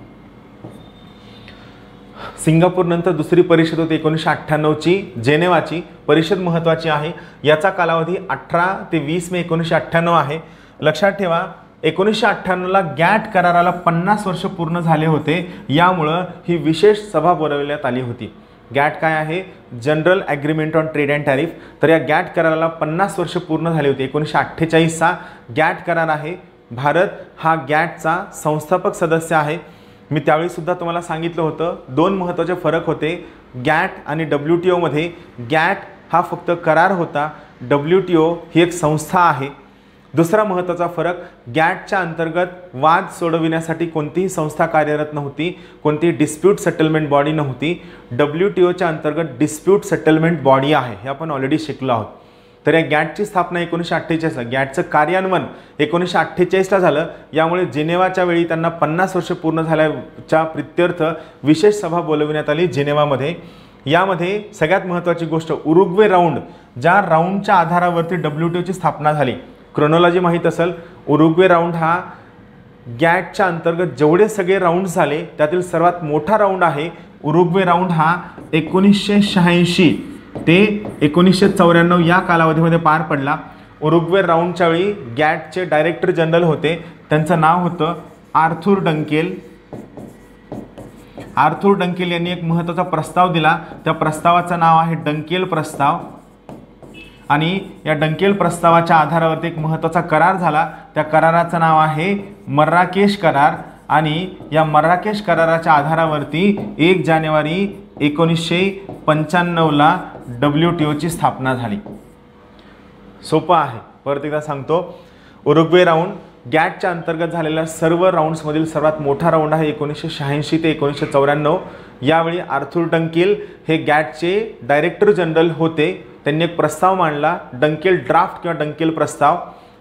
सिंगापूर नंतर दुसरी परिषद होती 1998ची, जेनेवाची परिषद महत्त्वाची आहे. याचा कालावधी 18 ते 20 मे 1998 आहे. लक्षात ठेवा, 1998ला गॅट कराराला 50 वर्ष पूर्ण झाले होते. यामुळं ही विशेष सभा बोलावण्यात आली होती. गॅट काय आहे, general agreement on trade and tariff. तर या गॅट कराराला 50 वर्ष पूर्ण झाली होती. 1948चा गॅट करार आहे. भारत हा गॅटचा संस्थापक सदस्य आहे. मी त्यावेळी सुद्धा तुम्हाला सांगितलं होतं, 2 महत्त्वाचे फरक होते गॅट आणि WTO मध्ये. गॅट हा फक्त करार होता, WTO ही एक संस्था आहे. दुसरा महत्त्वाचा फरक, गॅटच्या अंतर्गत वाद सोडविण्यासाठी कोणतीही संस्था कार्यरत नव्हती, कोणतीही डिस्प्यूट सेटलमेंट बॉडी नव्हती. WTOच्या अंतर्गत डिस्प्यूट सेटलमेंट बॉडी आहे, हे आपण ऑलरेडी शिकलो आहोत. तर या गॅटची स्थापना 1948, गॅटचं कार्यान्वयन 1948ला झालं. यामुळे जिनेवाच्या वेळी त्यांना 50 वर्ष पूर्ण झाल्याच्या प्रित्यर्थ विशेष सभा बोलविण्यात आली जिनेवामध्ये. यामध्ये सगळ्यात महत्त्वाची गोष्ट, उरुग्वे राऊंड, ज्या राऊंडच्या आधारावरती WTOची स्थापना झाली. क्रोनॉलॉजी माहीत असेल, उरुग्वे राऊंड हा गॅटच्या अंतर्गत जेवढे सगळे राऊंड झाले त्यातील सर्वात मोठा राऊंड आहे. उरुग्वे राऊंड हा 1986 ते 1994 या कालावधीमध्ये पार पडला. उरुग्वे राऊंडच्या वेळी गॅटचे डायरेक्टर जनरल होते, त्यांचं नाव होतं आर्थर डंकेल. आर्थर डंकेल यांनी एक महत्त्वाचा प्रस्ताव दिला. त्या प्रस्तावाचं नाव आहे डंकेल प्रस्ताव. आणि या डंकेल प्रस्तावाच्या आधारावरती एक महत्त्वाचा करार झाला. त्या कराराचं नाव आहे मर्राकेश करार. आणि या मर्राकेश कराराच्या आधारावरती 1 जानेवारी 1995ला WTOची स्थापना झाली. सोपं आहे, परत एकदा सांगतो. उरुग्वे राऊंड गॅटच्या अंतर्गत झालेल्या सर्व राऊंड्समधील सर्वात मोठा राऊंड आहे 1986 ते 1994. यावेळी आर्थर डंकेल हे गॅटचे डायरेक्टर जनरल होते. त्यांनी एक प्रस्ताव मांडला, डंकेल ड्राफ्ट किंवा डंकेल प्रस्ताव.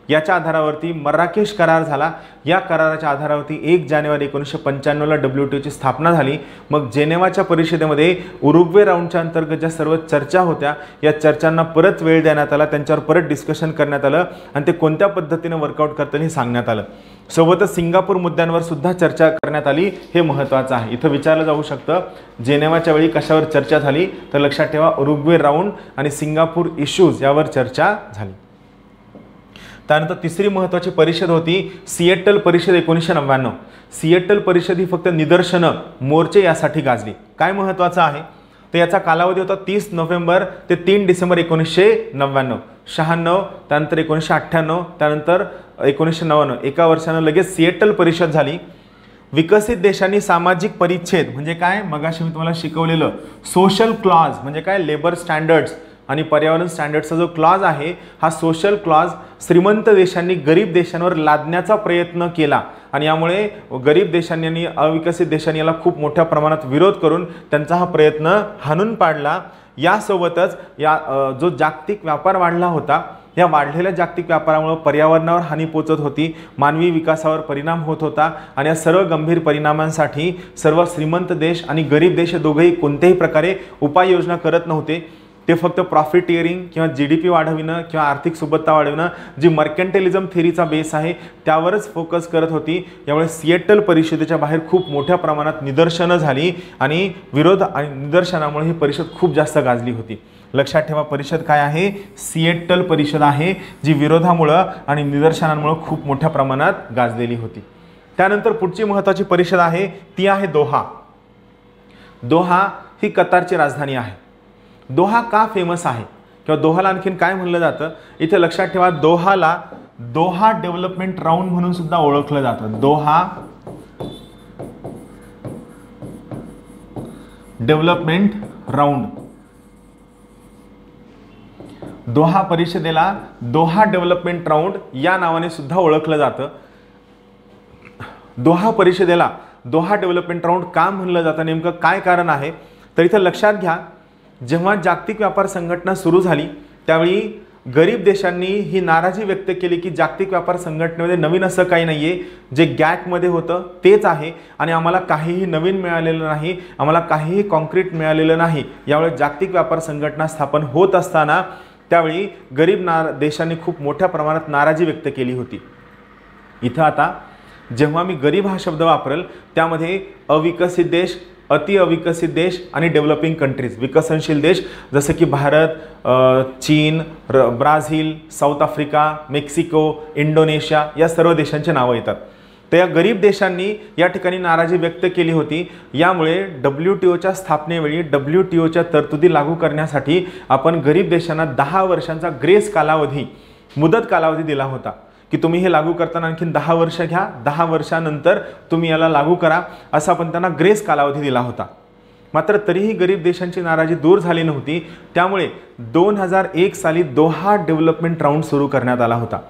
याच्या आधारावरती मर्राकेश करार झाला. या कराराच्या आधारावरती 1 जानेवारी 1995ला WTOची स्थापना झाली. मग जेनेवाच्या परिषदेमध्ये उरुग्वे राऊंडच्या अंतर्गत ज्या सर्व चर्चा होत्या, या चर्चांना परत वेळ देण्यात आला, त्यांच्यावर परत डिस्कशन करण्यात आलं आणि ते कोणत्या पद्धतीने वर्कआउट करतील हे सांगण्यात आलं. सोबतच सिंगापूर मुद्द्यांवर सुद्धा चर्चा करण्यात आली. हे महत्त्वाचं आहे. इथं विचारलं जाऊ शकतं जेनेवाच्या वेळी कशावर चर्चा झाली, तर लक्षात ठेवा उरुग्वे राऊंड आणि सिंगापूर इश्यूज यावर चर्चा झाली. त्यानंतर तिसरी महत्त्वाची परिषद होती सिएटल परिषद 1999. सिएटल परिषद ही फक्त निदर्शनं, मोर्चे यासाठी गाजली. काय महत्त्वाचं आहे तर याचा कालावधी होता 30 नोव्हेंबर ते 3 डिसेंबर 1999. 96, त्यानंतर 1998, त्यानंतर 1999. एका वर्षानं लगेच सिएटल परिषद झाली. विकसित देशांनी सामाजिक परिच्छेद म्हणजे काय, मगाशी मी तुम्हाला शिकवलेलं सोशल क्लॉज म्हणजे काय, लेबर स्टँडर्ड्स आणि पर्यावरण स्टँडर्ड्सचा जो क्लॉज आहे, हा सोशल क्लॉज श्रीमंत देशांनी गरीब देशांवर लादण्याचा प्रयत्न केला आणि यामुळे गरीब देशांनी आणि अविकसित देशांनी याला खूप मोठ्या प्रमाणात विरोध करून त्यांचा हा प्रयत्न हाणून पाडला. यासोबतच जो जागतिक व्यापार वाढला होता, या वाढलेल्या जागतिक व्यापारामुळे पर्यावरणावर हानी पोचत होती, मानवी विकासावर परिणाम होत होता आणि या सर्व गंभीर परिणामांसाठी सर्व श्रीमंत देश आणि गरीब देश दोघेही कोणत्याही प्रकारे उपाययोजना करत नव्हते. ते फक्त प्रॉफिटियरिंग किंवा GDP वाढविणं किंवा आर्थिक सुबत्ता वाढविणं, जी मर्कंटिलिझम थेरीचा बेस आहे त्यावरच फोकस करत होती. यामुळे सिएटल परिषदेच्या बाहेर खूप मोठ्या प्रमाणात निदर्शनं झाली आणि विरोध आणि निदर्शनामुळे ही परिषद खूप जास्त गाजली होती. लक्षात ठेवा, परिषद काय आहे, सिएटल परिषद आहे, जी विरोधामुळे आणि निदर्शनांमुळे खूप मोठ्या प्रमाणात गाजलेली होती. त्यानंतर पुढची महत्त्वाची परिषद आहे ती आहे दोहा. दोहा ही कतारची राजधानी आहे. दोहा का फेमस आहे किंवा दोहाला आणखीन काय म्हणलं जातं, इथे लक्षात ठेवा, दोहाला दोहा डेव्हलपमेंट राऊंड म्हणून सुद्धा ओळखलं जातं. दोहा डेव्हलपमेंट राऊंड, दोहा परिषदेला दोहा डेव्हलपमेंट राऊंड या नावाने सुद्धा ओळखलं जातं. दोहा परिषदेला दोहा डेव्हलपमेंट राऊंड का म्हणलं जातं, नेमकं काय कारण आहे, तर इथं लक्षात घ्या, जेव्हा जागतिक व्यापार संघटना सुरू झाली त्यावेळी गरीब देशांनी ही नाराजी व्यक्त केली की जागतिक व्यापार संघटनेमध्ये नवीन असं काही नाहीये, जे गॅटमध्ये होतं तेच आहे आणि आम्हाला काहीही नवीन मिळालेलं नाही, आम्हाला काहीही कॉन्क्रीट मिळालेलं नाही. यावेळी जागतिक व्यापार संघटना स्थापन होत असताना त्यावेळी गरीब देशांनी खूप मोठ्या प्रमाणात नाराजी व्यक्त केली होती. इथं आता जेव्हा मी गरीब हा शब्द वापरेल त्यामध्ये अविकसित देश, अति अविकसित देश आणि डेव्हलपिंग कंट्रीज, विकसनशील देश जसे की भारत, चीन, Brazil, south Africa, Mexico, Indonesia या सर्व देशांची नावं येतात. तर या गरीब देशांनी या ठिकाणी नाराजी व्यक्त केली होती. यामुळे WTOच्या स्थापनेवेळी WTOच्या तरतुदी लागू करण्यासाठी आपण गरीब देशांना 10 वर्षांचा ग्रेस कालावधी, मुदत कालावधी दिला होता की तुम्ही हे लागू करताना आणखीन 10 वर्ष घ्या, 10 वर्षानंतर तुम्ही याला लागू करा, असा आपण त्यांना ग्रेस कालावधी दिला होता. मात्र तरीही गरीब देशांची नाराजी दूर झाली नव्हती. त्यामुळे 2001 साली दोहा डेव्हलपमेंट राऊंड सुरू करण्यात आला होता.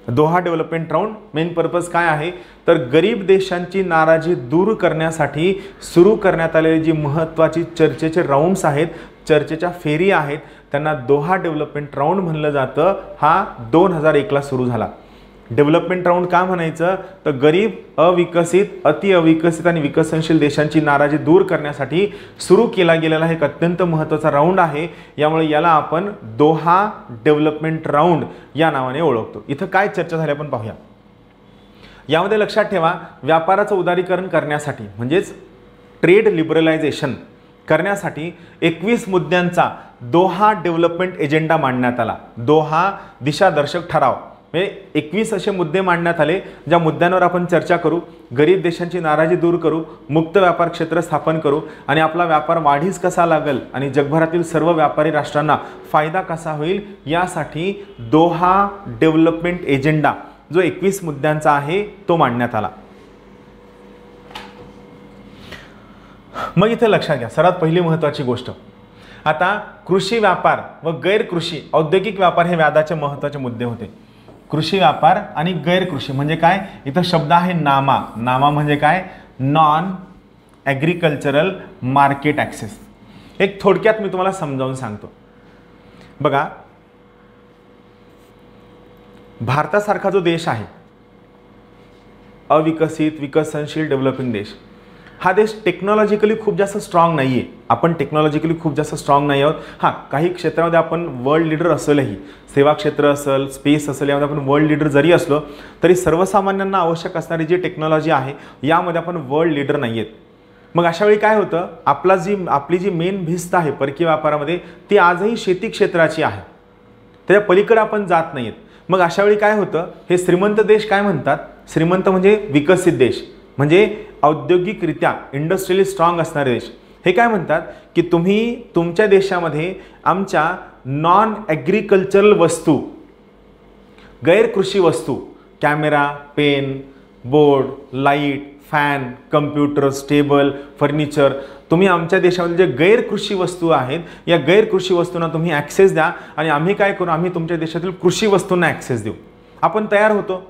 Doha development round main purpose काय आहे तर गरीब देशांची नाराजी दूर करण्यासाठी सुरू करण्यात आलेली जी महत्त्वाची चर्चेचे राऊंड्स आहेत, चर्चेच्या फेरी आहेत, त्यांना दोहा डेव्हलपमेंट राऊंड म्हणलं जातं. हा 2001ला सुरू झाला. डेव्हलपमेंट राऊंड का म्हणायचं तर गरीब, अविकसित, अति अविकसित आणि विकसनशील देशांची नाराजी दूर करण्यासाठी सुरू केला गेलेला एक अत्यंत महत्त्वाचा राऊंड आहे. यामुळे याला आपण दोहा डेव्हलपमेंट राऊंड या नावाने ओळखतो. इथं काय चर्चा झाली आपण पाहूया. यामध्ये लक्षात ठेवा, व्यापाराचं उदारीकरण करण्यासाठी म्हणजेच ट्रेड लिबरलायझेशन करण्यासाठी 21 मुद्द्यांचा दोहा डेव्हलपमेंट एजेंडा मांडण्यात आला. दोहा दिशादर्शक ठराव, 21 असे मुद्दे मांडण्यात आले ज्या मुद्द्यांवर आपण चर्चा करू, गरीब देशांची नाराजी दूर करू, मुक्त व्यापार क्षेत्र स्थापन करू आणि आपला व्यापार वाढीस कसा लागेल आणि जगभरातील सर्व व्यापारी राष्ट्रांना फायदा कसा होईल यासाठी दोहा डेव्हलपमेंट एजेंडा जो 21 मुद्द्यांचा आहे तो मांडण्यात आला. मग इथे लक्षात घ्या सर्वात पहिली महत्त्वाची गोष्ट, आता कृषी व्यापार व गैरकृषी औद्योगिक व्यापार हे वादाचे महत्त्वाचे मुद्दे होते. कृषी व्यापार आणि गैरकृषी म्हणजे काय, इथं शब्द आहे नामा. नामा म्हणजे काय, नॉन ॲग्रिकल्चरल मार्केट ॲक्सेस. एक थोडक्यात मी तुम्हाला समजावून सांगतो. बघा, भारतासारखा जो देश आहे, अविकसित विकसनशील डेव्हलपिंग देश, हा देश टेक्नॉलॉजिकली खूप जास्त स्ट्रॉंग नाही आहे. आपण टेक्नॉलॉजिकली खूप जास्त स्ट्रॉंग नाही आहोत. हां, काही क्षेत्रामध्ये आपण वर्ल्ड लीडर असेलही, सेवा क्षेत्र असेल, स्पेस असेल, यामध्ये आपण वर्ल्ड लीडर जरी असलो तरी सर्वसामान्यांना आवश्यक असणारी जी टेक्नॉलॉजी आहे यामध्ये आपण वर्ल्ड लीडर नाही आहेत. मग अशा वेळी काय होतं, आपली जी मेन भिस्त आहे परकीय व्यापारामध्ये ती आजही शेती क्षेत्राची आहे, त्याच्या पलीकडे आपण जात नाहीत. मग अशा वेळी काय होतं, हे श्रीमंत देश काय म्हणतात, श्रीमंत म्हणजे विकसित देश, म्हणजे औद्योगिकरित्या इंडस्ट्रियली स्ट्रॉंग असणारे देश, हे काय म्हणतात की तुम्ही तुमच्या देशामध्ये आमच्या नॉन ॲग्रिकल्चरल वस्तू, गैरकृषी वस्तू, camera, pen, board, light, fan, computers, table, furniture, तुम्ही आमच्या देशामध्ये जे गैरकृषी वस्तू आहेत या गैरकृषी वस्तूंना तुम्ही ॲक्सेस द्या आणि आम्ही काय करू, आम्ही तुमच्या देशातील कृषी वस्तूंना ॲक्सेस देऊ. आपण तयार होतो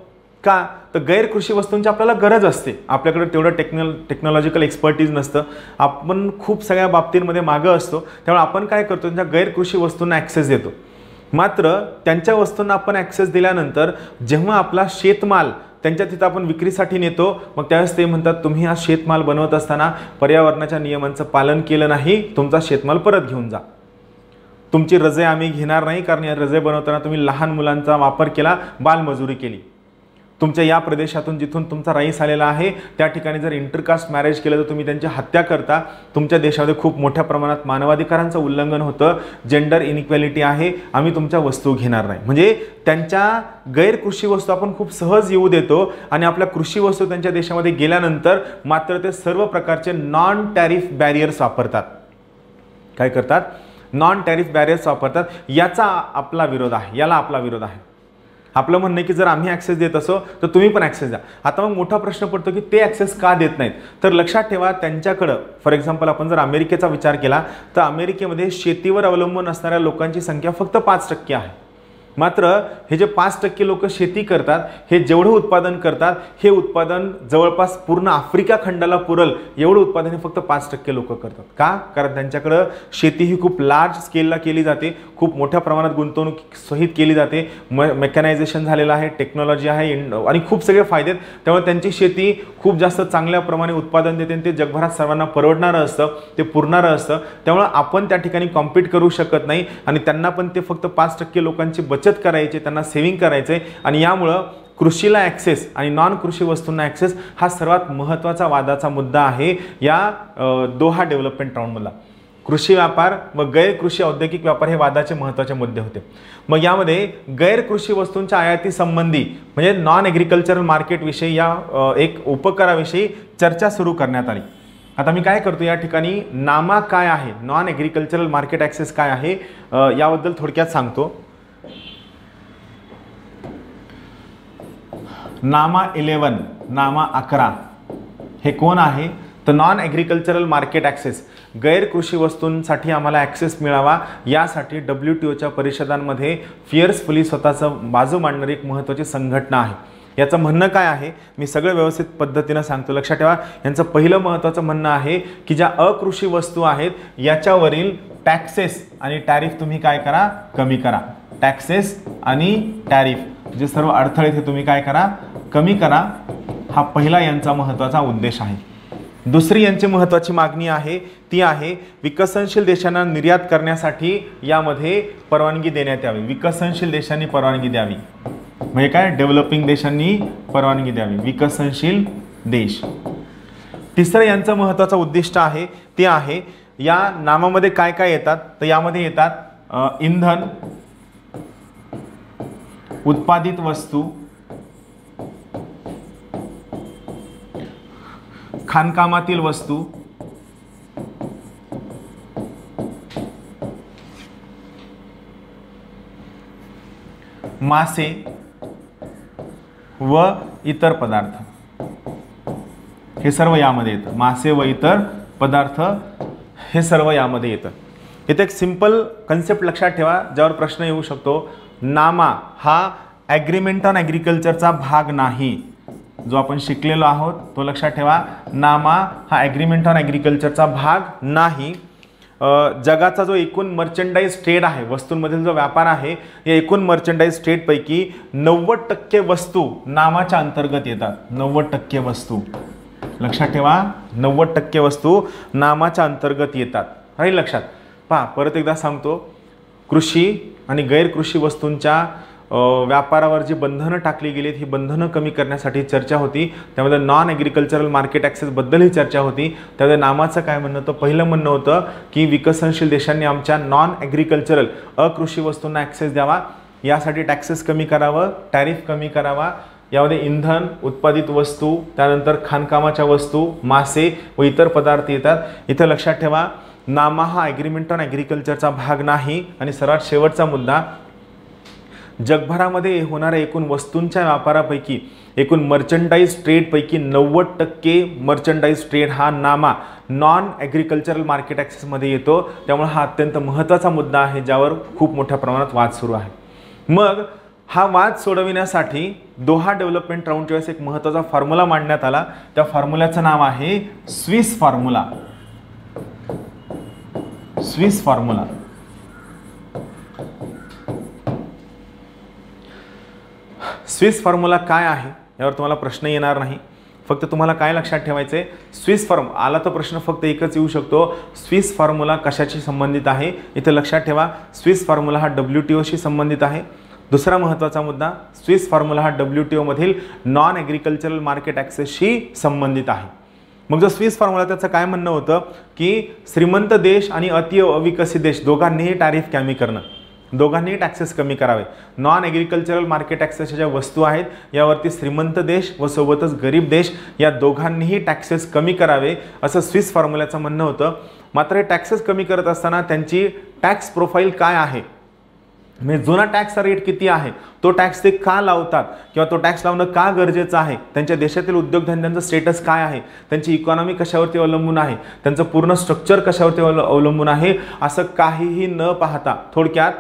का, तर गैरकृषी वस्तूंची आपल्याला गरज असते. आपल्याकडे तेवढं टेक्नॉलॉजिकल एक्सपर्टीज नसतं, आपण खूप सगळ्या बाबतींमध्ये मागं असतो. त्यामुळे आपण काय करतो, त्यांच्या गैरकृषी वस्तूंना ॲक्सेस देतो. मात्र त्यांच्या वस्तूंना आपण ॲक्सेस दिल्यानंतर जेव्हा आपला शेतमाल त्यांच्या तिथं आपण विक्रीसाठी नेतो, मग त्यावेळेस ते म्हणतात तुम्ही हा शेतमाल बनवत असताना पर्यावरणाच्या नियमांचं पालन केलं नाही, तुमचा शेतमाल परत घेऊन जा. तुमची रजे आम्ही घेणार नाही, कारण या रजे बनवताना तुम्ही लहान मुलांचा वापर केला, बालमजुरी केली. तुमच्या या प्रदेशातून जिथून तुमचा राईस आलेला आहे त्या ठिकाणी जर इंटरकास्ट मॅरेज केलं तर तुम्ही त्यांची हत्या करता. तुमच्या देशामध्ये खूप मोठ्या प्रमाणात मानवाधिकारांचं उल्लंघन होतं, जेंडर इनइक्वॅलिटी आहे, आम्ही तुमच्या वस्तू घेणार नाही. म्हणजे त्यांच्या गैरकृषी वस्तू आपण खूप सहज येऊ देतो आणि आपल्या कृषी वस्तू त्यांच्या देशामध्ये गेल्यानंतर मात्र ते सर्व प्रकारचे नॉन टॅरिफ बॅरियर्स वापरतात. काय करतात, नॉन टॅरिफ बॅरियर्स वापरतात. याचा आपला विरोध आहे, याला आपला विरोध आहे. आपलं म्हणणं आहे की जर आम्ही ॲक्सेस देत असो तर तुम्ही पण ॲक्सेस द्या. आता मग मोठा प्रश्न पडतो की ते ॲक्सेस का देत नाहीत, तर लक्षात ठेवा त्यांच्याकडं फॉर एक्झाम्पल आपण जर अमेरिकेचा विचार केला तर अमेरिकेमध्ये शेतीवर अवलंबून असणाऱ्या लोकांची संख्या फक्त 5% आहे. मात्र हे जे 5% लोक शेती करतात, हे जेवढं उत्पादन करतात हे उत्पादन जवळपास पूर्ण आफ्रिका खंडाला पुरल एवढं उत्पादन हे फक्त 5% लोक करतात. का, कारण त्यांच्याकडं शेती ही खूप लार्ज स्केलला केली जाते, खूप मोठ्या प्रमाणात गुंतवणूक सहित केली जाते, मेकॅनायझेशन झालेलं आहे, टेक्नॉलॉजी आहे आणि खूप सगळे फायदे आहेत. त्यामुळे त्यांची शेती खूप जास्त चांगल्या प्रमाणे उत्पादन देते आणि ते जगभरात सर्वांना परवडणारं असतं, ते पुरणारं असतं. त्यामुळे आपण त्या ठिकाणी कॉम्पीट करू शकत नाही आणि त्यांना पण ते फक्त 5% लोकांची बचत करायचे, त्यांना सेव्हिंग करायचे. आणि यामुळं कृषीला ॲक्सेस आणि नॉन कृषी वस्तूंना ॲक्सेस हा सर्वात महत्त्वाचा वादाचा मुद्दा आहे या दोहा डेव्हलपमेंट राऊंडमधला. कृषी व्यापार व गैरकृषी औद्योगिक व्यापार हे वादाचे महत्त्वाचे मुद्दे होते. मग यामध्ये गैरकृषी वस्तूंच्या आयाती संबंधी म्हणजे नॉन ॲग्रिकल्चरल मार्केटविषयी या एक उपकाराविषयी चर्चा सुरू करण्यात आली. आता मी काय करतो, या ठिकाणी नामा काय आहे, नॉन ॲग्रिकल्चरल मार्केट ॲक्सेस काय आहे याबद्दल थोडक्यात सांगतो. नामा 11, नामा 11 हे कोण आहे, तर नॉन ॲग्रिकल्चरल मार्केट ॲक्सेस, गैरकृषी वस्तूंसाठी आम्हाला ॲक्सेस मिळावा यासाठी WTOच्या परिषदांमध्ये फिअर्सफुली स्वतःचं बाजू मांडणारी एक महत्त्वाची संघटना आहे. याचं म्हणणं काय आहे मी सगळं व्यवस्थित पद्धतीनं सांगतो. लक्षात ठेवा, यांचं पहिलं महत्त्वाचं म्हणणं आहे की ज्या अकृषी वस्तू आहेत याच्यावरील टॅक्सेस आणि टॅरिफ तुम्ही काय करा, कमी करा. टॅक्सेस आणि टॅरिफ जे सर्व अडथळे ते तुम्ही काय करा, कमी करा. हा पहिला यांचा महत्त्वाचा उद्देश आहे. दुसरी यांची महत्त्वाची मागणी आहे ती आहे विकसनशील देशांना निर्यात करण्यासाठी यामध्ये परवानगी देण्यात यावी. विकसनशील देशांनी परवानगी द्यावी म्हणजे काय, डेव्हलपिंग देशांनी परवानगी द्यावी, विकसनशील देश. तिसरं यांचं महत्त्वाचं उद्दिष्ट आहे ते आहे, या नामामध्ये काय काय येतात, तर यामध्ये येतात इंधन, उत्पादित वस्तू, खाणकामातील वस्तू, मासे व इतर पदार्थ, हे सर्व यामध्ये येतं. मासे व इतर पदार्थ हे सर्व यामध्ये येतं. इथे एक सिंपल कन्सेप्ट लक्षात ठेवा ज्यावर प्रश्न येऊ शकतो. नामा हा ॲग्रीमेंट ऑन ॲग्रिकल्चरचा भाग नाही. जो आपण शिकलेलो आहोत तो लक्षात ठेवा. नामा हा ॲग्रीमेंट ऑन ॲग्रिकल्चरचा भाग नाही. जगाचा जो एकूण मर्चंडाईज ट्रेड आहे, वस्तूंमधील जो व्यापार आहे, या एकूण मर्चंडाईज ट्रेडपैकी 90% वस्तू नामाच्या अंतर्गत येतात. 90% वस्तू लक्षात ठेवा. 90% वस्तू नामाच्या अंतर्गत येतात. राहील लक्षात. पहा परत एकदा सांगतो. कृषी आणि गैरकृषी वस्तूंच्या व्यापारावर जी बंधनं टाकली गेलीत ही बंधनं कमी करण्यासाठी चर्चा होती. त्यामध्ये नॉन ॲग्रिकल्चरल मार्केट ॲक्सेसबद्दलही चर्चा होती. त्यामध्ये नामाचं काय म्हणणं होतं? पहिलं म्हणणं होतं की विकसनशील देशांनी आमच्या नॉन ॲग्रिकल्चरल अकृषी वस्तूंना ॲक्सेस द्यावा, यासाठी टॅक्सेस कमी करावं, टॅरिफ कमी करावा. यामध्ये इंधन, उत्पादित वस्तू, त्यानंतर खाणकामाच्या वस्तू, मासे व इतर पदार्थ येतात. इथं लक्षात ठेवा नामा हा ॲग्रीमेंट ऑन ॲग्रिकल्चरचा भाग नाही. आणि सर्वात शेवटचा मुद्दा, जगभरामध्ये होणाऱ्या एकूण वस्तूंच्या व्यापारापैकी, एकूण मर्चंडाईज ट्रेडपैकी 90% मर्चंडाईज ट्रेड हा नामा नॉन ॲग्रिकल्चरल मार्केट ॲक्सेसमध्ये येतो. त्यामुळे हा अत्यंत महत्त्वाचा मुद्दा आहे ज्यावर खूप मोठ्या प्रमाणात वाद सुरू आहे. मग हा वाद सोडविण्यासाठी दोहा डेव्हलपमेंट राऊंडच्या वेळेस एक महत्त्वाचा फॉर्म्युला मांडण्यात आला. त्या फॉर्म्युल्याचं नाव आहे Swiss formula. Swiss formula. Swiss formula काय आहे यावर तुम्हाला प्रश्न येणार नाही. फक्त तुम्हाला काय लक्षात ठेवायचं आहे, स्विस फॉर्म आला तर प्रश्न फक्त एकच येऊ शकतो, स्विस फॉर्म्युला कशाशी संबंधित आहे. इथे लक्षात ठेवा स्विस फॉर्म्युला हा WTOशी संबंधित आहे. दुसरा महत्त्वाचा मुद्दा, स्विस फॉर्म्युला हा WTO मधील नॉन ॲग्रिकल्चरल मार्केट ॲक्सेसशी संबंधित आहे. मग जो स्विस फॉर्म्युला त्याचं काय म्हणणं होतं की श्रीमंत देश आणि अति अविकसित देश दोघांनीही टॅरिफ कमी करणं, दोघांनीही टॅक्सेस कमी करावे. नॉन ॲग्रिकल्चरल मार्केट ॲक्सेसच्या ज्या वस्तू आहेत यावरती श्रीमंत देश व सोबतच गरीब देश या दोघांनीही टॅक्सेस कमी करावे असं स्विस फॉर्म्युल्याचं म्हणणं होतं. मात्र हे टॅक्सेस कमी करत असताना त्यांची टॅक्स प्रोफाईल काय आहे, म्हणजे जुना टॅक्सचा रेट किती आहे, तो टॅक्स ते का लावतात किंवा तो टॅक्स लावणं का गरजेचं आहे, त्यांच्या देशातील उद्योगधंद्यांचं स्टेटस काय आहे, त्यांची इकॉनॉमी कशावरती अवलंबून आहे, त्यांचं पूर्ण स्ट्रक्चर कशावरती अवलंबून आहे, असं काहीही न पाहता थोडक्यात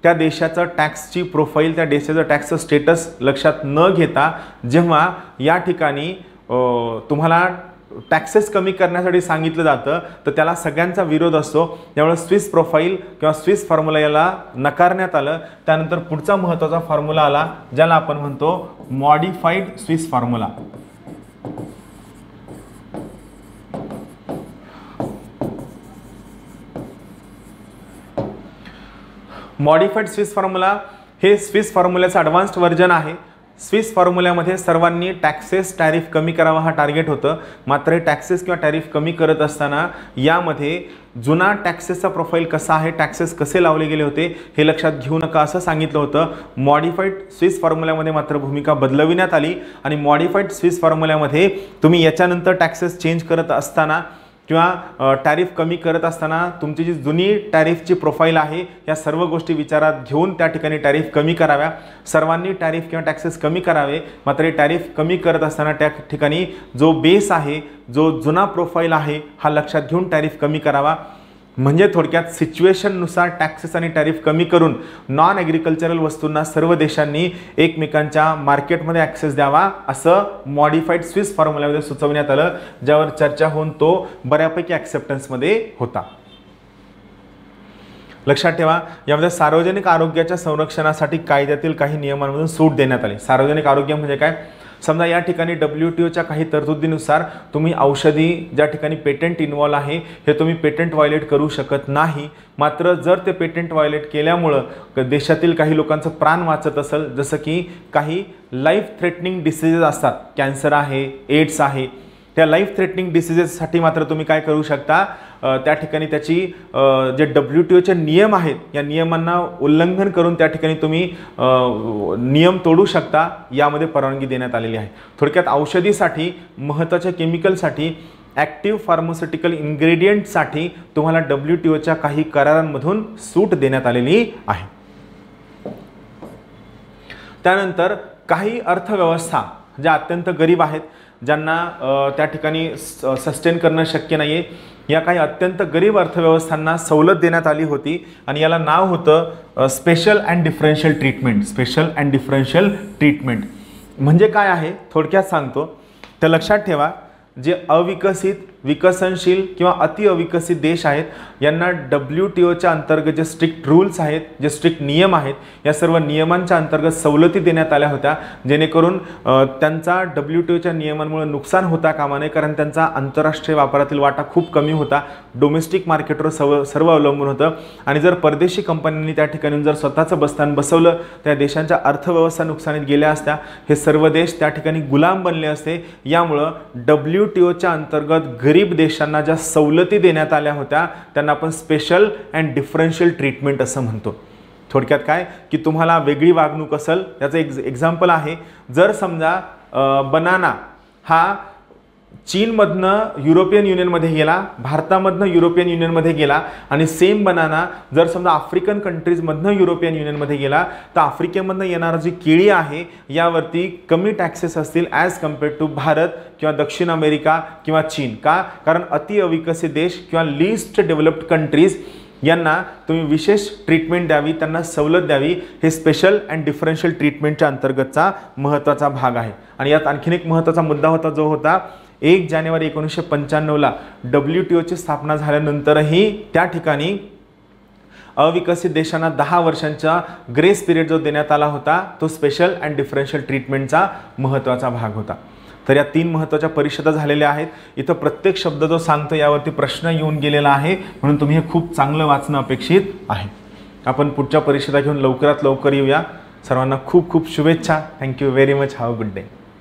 त्या देशाचं टॅक्सची प्रोफाईल, त्या देशाचं टॅक्सचं स्टेटस लक्षात न घेता जेव्हा या ठिकाणी तुम्हाला टॅक्सेस कमी करण्यासाठी सांगितलं जातं तर त्याला सगळ्यांचा विरोध असतो. त्यामुळे स्विस प्रोफाईल किंवा स्विस फॉर्म्युला याला नकारण्यात आलं. त्यानंतर पुढचा महत्त्वाचा फॉर्म्युला आला ज्याला आपण म्हणतो modified Swiss formula. Modified Swiss formula हे स्विस फॉर्म्युल्याचं ॲडव्हान्स्ड व्हर्जन आहे. स्विस फॉर्म्युल्यामध्ये सर्वांनी टॅक्सेस टॅरिफ कमी करावा हा टार्गेट होतं. मात्र हे टॅक्सेस किंवा टॅरिफ कमी करत असताना यामध्ये जुना टॅक्सेसचा प्रोफाईल कसा आहे, टॅक्सेस कसे लावले गेले होते हे लक्षात घेऊ नका असं सांगितलं होतं. मॉडिफाईड स्विस फॉर्म्युल्यामध्ये मात्र भूमिका बदलविण्यात आली आणि मॉडिफाईड स्विस फॉर्म्युल्यामध्ये तुम्ही याच्यानंतर टॅक्सेस चेंज करत असताना किंवा टॅरिफ कमी करत असताना तुमची जी जुनी टॅरिफची प्रोफाईल आहे या सर्व गोष्टी विचारात घेऊन त्या ठिकाणी टॅरिफ कमी कराव्या. सर्वांनी टॅरिफ किंवा टॅक्सेस कमी करावे. मात्र हे टॅरिफ कमी करत असताना त्या ठिकाणी जो बेस आहे, जो जुना प्रोफाईल आहे हा लक्षात घेऊन टॅरिफ कमी करावा. म्हणजे थोडक्यात सिच्युएशननुसार टॅक्सेस आणि टॅरिफ कमी करून नॉन ॲग्रिकल्चरल वस्तूंना सर्व देशांनी एकमेकांच्या मार्केटमध्ये ॲक्सेस द्यावा असं मॉडिफाईड स्विस फॉर्म्युल्यामध्ये सुचवण्यात आलं, ज्यावर चर्चा होऊन तो बऱ्यापैकी ॲक्सेप्टन्समध्ये होता. लक्षात ठेवा यामध्ये सार्वजनिक आरोग्याच्या संरक्षणासाठी कायद्यातील काही नियमांमधून सूट देण्यात आली. सार्वजनिक आरोग्य म्हणजे काय, समजा या ठिकाणी WTOच्या काही तरतुदीनुसार तुम्ही औषधी ज्या ठिकाणी पेटंट इन्व्हॉल्व आहे हे तुम्ही पेटंट व्हायोलेट करू शकत नाही. मात्र जर ते पेटंट व्हायोलेट केल्यामुळं देशातील काही लोकांचं प्राण वाचत असेल, जसं की काही लाईफ थ्रेटनिंग डिसीजेस असतात, कॅन्सर आहे, एड्स आहे, त्या लाईफ थ्रेटनिंग डिसीजेससाठी मात्र तुम्ही काय करू शकता, त्या ठिकाणी त्याची जे WTOचे नियम आहेत या नियमांना उल्लंघन करून त्या ठिकाणी तुम्ही नियम तोडू शकता. यामध्ये परवानगी देण्यात आलेली आहे. थोडक्यात औषधीसाठी, महत्त्वाच्या केमिकलसाठी, ॲक्टिव्ह फार्मास्युटिकल इन्ग्रेडियंटसाठी तुम्हाला WTOच्या काही करारांमधून सूट देण्यात आलेली आहे. त्यानंतर काही अर्थव्यवस्था ज्या अत्यंत गरीब आहेत, ज्यांना त्या ठिकाणी सस्टेन करणं शक्य नाही आहे, या काही अत्यंत गरीब अर्थव्यवस्थांना सवलत देण्यात आली होती आणि याला नाव होतं special and differential treatment. Special and differential treatment म्हणजे काय आहे थोडक्यात सांगतो. तर लक्षात ठेवा, जे अविकसित, विकसनशील किंवा अति अविकसित देश आहेत यांना WTOच्या अंतर्गत जे स्ट्रिक्ट रूल्स आहेत, जे स्ट्रिक्ट नियम आहेत, या सर्व नियमांच्या अंतर्गत सवलती देण्यात आल्या होत्या, जेणेकरून त्यांचा WTOच्या नियमांमुळे नुकसान होता कामा नये, कारण त्यांचा आंतरराष्ट्रीय वापरातील वाटा खूप कमी होता, डोमेस्टिक मार्केटवर सर्व अवलंबून होतं. आणि जर परदेशी कंपन्यांनी त्या ठिकाणी जर स्वतःचं बस्तान बसवलं त्या देशांच्या अर्थव्यवस्था नुकसानीत गेल्या असत्या, हे सर्व देश त्या ठिकाणी गुलाम बनले असते. यामुळं WTOच्या अंतर्गत गरीब देशांना ज्या सवलती देण्यात आल्या होत्या त्यांना आपण स्पेशल अँड डिफरन्शियल ट्रीटमेंट असं म्हणतो. थोडक्यात काय की तुम्हाला वेगळी वागणूक असेल. याचं एक्झाम्पल आहे, जर समजा बनाना हा चीनमधनं युरोपियन युनियनमध्ये गेला, भारतामधनं युरोपियन युनियनमध्ये गेला, आणि सेम बनाना जर समजा आफ्रिकन कंट्रीजमधनं युरोपियन युनियनमध्ये गेला, तर आफ्रिकेमधनं येणारी जी केळी आहे यावरती कमी टॅक्सेस असतील ॲज कम्पेअर्ड टू भारत किंवा दक्षिण अमेरिका किंवा चीन. का? कारण अति अविकसित देश किंवा लिस्ट डेव्हलप्ड कंट्रीज यांना तुम्ही विशेष ट्रीटमेंट द्यावी, त्यांना सवलत द्यावी. हे स्पेशल अँड डिफरन्शियल ट्रीटमेंटच्या अंतर्गतचा महत्त्वाचा भाग आहे. आणि यात आणखीन एक महत्त्वाचा मुद्दा होता, जो होता 1 जानेवारी 1995ला WTOची स्थापना झाल्यानंतरही त्या ठिकाणी अविकसित देशांना 10 वर्षांचा ग्रेस पिरियड जो देण्यात आला होता, तो स्पेशल अँड डिफरन्शियल ट्रीटमेंटचा महत्त्वाचा भाग होता. तर या 3 महत्त्वाच्या परिषदा झालेल्या आहेत. इथं प्रत्येक शब्द जो सांगतो यावरती प्रश्न येऊन गेलेला आहे, म्हणून तुम्ही हे खूप चांगलं वाचणं अपेक्षित आहे. आपण पुढच्या परिषदा घेऊन लवकरात लवकर येऊया. सर्वांना खूप खूप शुभेच्छा. Thank you very much. Have a good day.